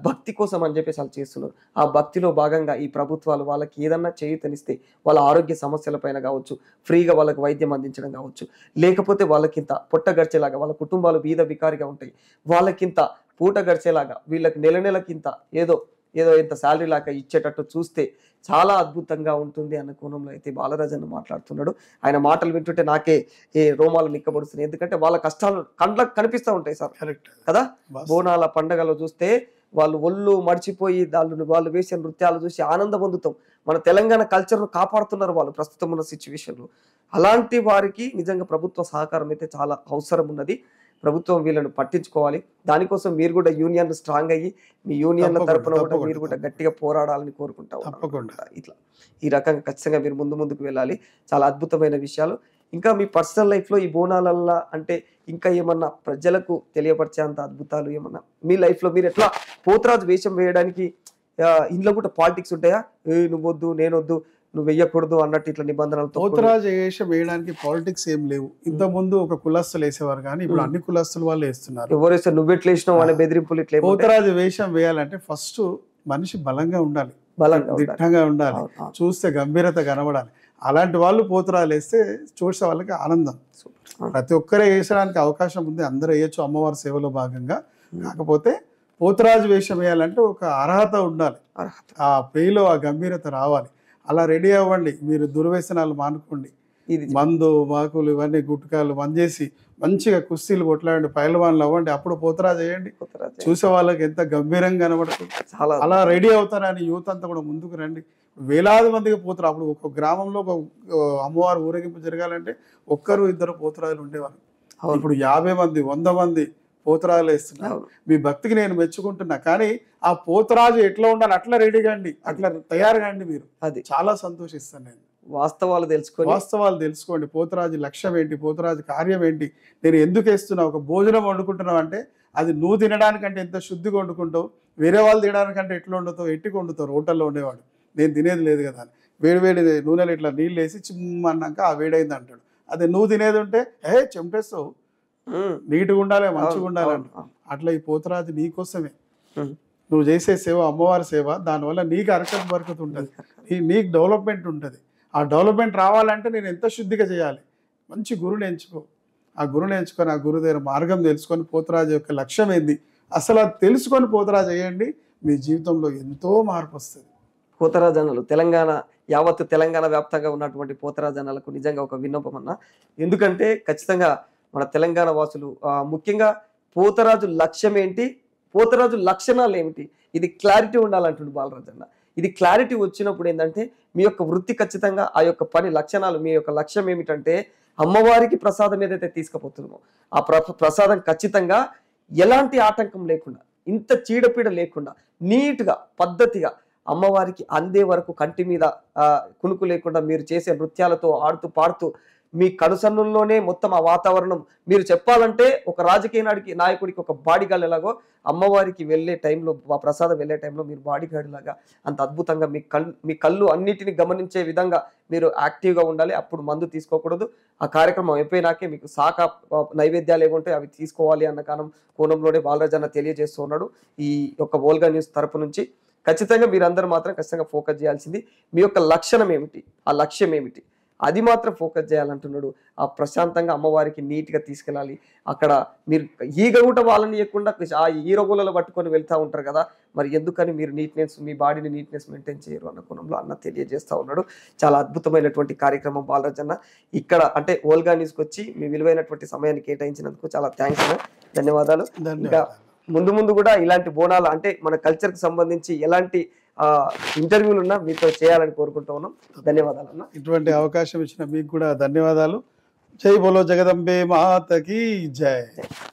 భక్తి కోసం అని చెప్పేసి వాళ్ళు చేస్తున్నారు. ఆ భక్తిలో భాగంగా ఈ ప్రభుత్వాలు వాళ్ళకి ఏదన్నా చేయూతనిస్తే వాళ్ళ ఆరోగ్య సమస్యలపైన కావచ్చు, ఫ్రీగా వాళ్ళకి వైద్యం అందించడం కావచ్చు, లేకపోతే వాళ్ళకింత పొట్ట గడిచేలాగా, వాళ్ళ కుటుంబాలు బీద బికారిగా ఉంటాయి, వాళ్ళకింత పూట గడిచేలాగా, వీళ్ళకి నెలకింత ఏదో ఇంత శాలరీ లాగా ఇచ్చేటట్టు చూస్తే చాలా అద్భుతంగా ఉంటుంది అన్న కోణంలో అయితే బాలరాజన్ మాట్లాడుతున్నాడు. ఆయన మాటలు వింటుంటే నాకే రోమాలు నిక్కబడుతున్నాయి. ఎందుకంటే వాళ్ళ కష్టాలు కండ్లకు కనిపిస్తూ ఉంటాయి సార్, కదా. బోనాల పండగలో చూస్తే వాళ్ళు ఒళ్ళు మర్చిపోయి వాళ్ళు వేసే నృత్యాలు చూసి ఆనందం పొందుతాం. మన తెలంగాణ కల్చర్ను కాపాడుతున్నారు వాళ్ళు ప్రస్తుతం ఉన్న సిచ్యువేషన్లో. అలాంటి వారికి నిజంగా ప్రభుత్వ సహకారం అయితే చాలా అవసరం ఉన్నది. ప్రభుత్వం వీళ్ళను పట్టించుకోవాలి. దానికోసం మీరు కూడా యూనియన్ స్ట్రాంగ్ అయ్యి మీ యూనియన్ల తరపున కూడా మీరు కూడా గట్టిగా పోరాడాలని కోరుకుంటా ఉన్నాను. ఇట్లా ఈ రకంగా ఖచ్చితంగా మీరు ముందుకు వెళ్ళాలి. చాలా అద్భుతమైన విషయాలు. ఇంకా మీ పర్సనల్ లైఫ్లో ఈ బోనాలల్లా అంటే ఇంకా ఏమన్నా ప్రజలకు తెలియపరిచేంత అద్భుతాలు ఏమన్నా మీ లైఫ్లో మీరు ఎట్లా పోతరాజు వేషం వేయడానికి ఇంట్లో కూడా పాలిటిక్స్ ఉంటాయా? నువ్వొద్దు, నేనొద్దు, నువ్వు వెయ్యకూడదు అన్నట్టు ఇట్లా నిబంధనలతో? పోతరాజు వేషం వేయడానికి పాలిటిక్స్ ఏం లేవు. ఇంత ముందు ఒక కులస్తులు వేసేవారు కానీ ఇప్పుడు అన్ని కులస్తులు వాళ్ళు వేస్తున్నారు. ఎవరు వేస్తే నువ్వెట్లా వేసినావు అనే బెదిరింపులు ఇట్లా. పోతరాజు వేషం వేయాలంటే ఫస్ట్ మనిషి బలంగా ఉండాలి, దిట్టంగా ఉండాలి, చూస్తే గంభీరత కనబడాలి. అలాంటి వాళ్ళు పోతరాజులు వేస్తే చూసే వాళ్ళకి ఆనందం. ప్రతి ఒక్కరే వేసడానికి అవకాశం ఉంది, అందరూ వేయచ్చు అమ్మవారి సేవలో భాగంగా. కాకపోతే పోతరాజు వేషం వేయాలంటే ఒక అర్హత ఉండాలి, ఆ పేలో ఆ గంభీరత రావాలి. అలా రెడీ అవ్వండి, మీరు దుర్వ్యసనాలు మానుకోండి. ఇది మందు మాకులు ఇవన్నీ గుట్కాలు మందేసి మంచిగా కుస్తీలు కొట్లాడండి, పైలవాన్లు అవ్వండి, అప్పుడు పోతరాజు చేయండి. పోతరాజు చూసే వాళ్ళకి ఎంత గంభీరంగా కనబడుతుంది. చాలా అలా రెడీ అవుతారని యూత్ అంతా కూడా ముందుకు రండి. వేలాది మందికి పోతారు. అప్పుడు ఒక గ్రామంలో ఒక అమ్మవారు ఊరేగింపు జరగాలంటే ఒక్కరు ఇద్దరు పోతరాజులు ఉండేవారు. అవును. ఇప్పుడు 50 మంది 100 మంది పోతరాజులు వేస్తున్నారు. అవును. మీ భక్తికి నేను మెచ్చుకుంటున్నా. కానీ ఆ పోతరాజు ఎట్లా ఉండాలి అట్లా రెడీ కండి, అట్లా తయారు కండి. మీరు అది చాలా సంతోషిస్తాను నేను. వాస్తవాలు తెలుసుకొని వాస్తవాలు తెలుసుకోండి. పోతరాజు లక్ష్యం ఏంటి, పోతరాజు కార్యం ఏంటి, నేను ఎందుకు వేస్తున్నా. ఒక భోజనం వండుకుంటున్నావు అంటే అది నువ్వు తినడానికంటే ఎంత శుద్ధిగా వండుకుంటావు, వేరే వాళ్ళు తినడానికంటే ఎట్లా వండుతావు, ఎట్టికి వండుతావు. హోటల్లో ఉండేవాడు నేను తినేది లేదు కదా అని వేడి వేడి నూనెలు ఇట్లా నీళ్ళు వేసి చిమ్మన్నాక ఆ వేడైంది అంటాడు. అదే నువ్వు తినేది ఉంటే చెంపేస్తావు, నీట్గా ఉండాలి, మంచిగా ఉండాలి అంటాడు. అట్లా ఈ పోతరాజు నీకోసమే. నువ్వు చేసే సేవ అమ్మవారి సేవ, దానివల్ల నీకు అరకత బరకత ఉంటుంది, నీకు డెవలప్మెంట్ ఉంటుంది. ఆ డెవలప్మెంట్ రావాలంటే నేను ఎంత శుద్ధిగా చేయాలి. మంచి గురువుని ఎంచుకో. ఆ గురువుని ఎంచుకొని ఆ గురువు దగ్గర మార్గం తెలుసుకొని పోతరాజు యొక్క లక్ష్యం ఏంది అసలు అది తెలుసుకొని పోతరాజు చేయండి. మీ జీవితంలో ఎంతో మార్పు వస్తుంది. పోతరాజనాలు యావత్తు తెలంగాణ వ్యాప్తంగా ఉన్నటువంటి పోతరాజనాలకు నిజంగా ఒక విన్నపం అన్న. ఎందుకంటే ఖచ్చితంగా మన తెలంగాణ వాసులు ముఖ్యంగా పోతరాజు లక్ష్యం ఏంటి, పోతరాజు లక్షణాలు ఏమిటి, ఇది క్లారిటీ ఉండాలంటుండు బాలరాజు అన్న. ఇది క్లారిటీ వచ్చినప్పుడు ఏంటంటే మీ యొక్క వృత్తి ఖచ్చితంగా ఆ యొక్క పని లక్షణాలు, మీ యొక్క లక్ష్యం ఏమిటంటే అమ్మవారికి ప్రసాదం ఏదైతే తీసుకుపోతున్నామో ఆ ప్రసాదం ఖచ్చితంగా ఎలాంటి ఆటంకం లేకుండా, ఇంత చీడపీడ లేకుండా, నీట్గా పద్ధతిగా అమ్మవారికి అందే వరకు కంటి మీద కునుకు లేకుండా మీరు చేసే నృత్యాలతో ఆడుతూ పాడుతూ మీ కనుసన్నుల్లోనే మొత్తం ఆ వాతావరణం. మీరు చెప్పాలంటే ఒక రాజకీయ నాయకుడికి ఒక బాడీగార్డ్ ఎలాగో అమ్మవారికి వెళ్ళే టైంలో, ఆ ప్రసాదం వెళ్ళే టైంలో మీరు బాడీగార్డ్ లాగా అంత అద్భుతంగా మీ కళ్ళు అన్నిటిని గమనించే విధంగా మీరు యాక్టివ్గా ఉండాలి. అప్పుడు మందు తీసుకోకూడదు. ఆ కార్యక్రమం అయిపోయినాకే మీకు నైవేద్యాలు ఏముంటాయి అవి తీసుకోవాలి అన్న కోణంలోనే బాలరాజు అన్న తెలియజేస్తూ ఉన్నాడు. ఈ యొక్క వోల్గా న్యూస్ తరపు నుంచి ఖచ్చితంగా మీరందరూ మాత్రం ఖచ్చితంగా ఫోకస్ చేయాల్సింది మీ యొక్క లక్షణం ఏమిటి, ఆ లక్ష్యం ఏమిటి, అది మాత్రం ఫోకస్ చేయాలంటున్నాడు. ఆ ప్రశాంతంగా అమ్మవారికి నీట్గా తీసుకెళ్ళాలి. అక్కడ మీరు ఈగ కూడా వాళ్ళని ఇవ్వకుండా ఆ ఈరగులలో పట్టుకొని వెళ్తూ ఉంటారు కదా, మరి ఎందుకని మీరు మీ బాడీని నీట్నెస్ మెయింటైన్ చేయరు అన్న కోణంలో అన్న తెలియజేస్తూ ఉన్నాడు. చాలా అద్భుతమైనటువంటి కార్యక్రమం బాలరాజు అన్న. ఇక్కడ అంటే వోల్గా న్యూస్కి వచ్చి మీ విలువైనటువంటి సమయాన్ని కేటాయించినందుకు చాలా థ్యాంక్స్ అన్న, ధన్యవాదాలు. ఇంకా ముందు కూడా ఇలాంటి బోనాలు అంటే మన కల్చర్కి సంబంధించి ఎలాంటి ఇంటర్వ్యూలు ఉన్నా మీతో చేయాలని కోరుకుంటూ ఉన్నాం. ధన్యవాదాలు అన్న. ఇటువంటి అవకాశం ఇచ్చిన మీకు కూడా ధన్యవాదాలు. జై బోలో జగదంబే మాతకి జై.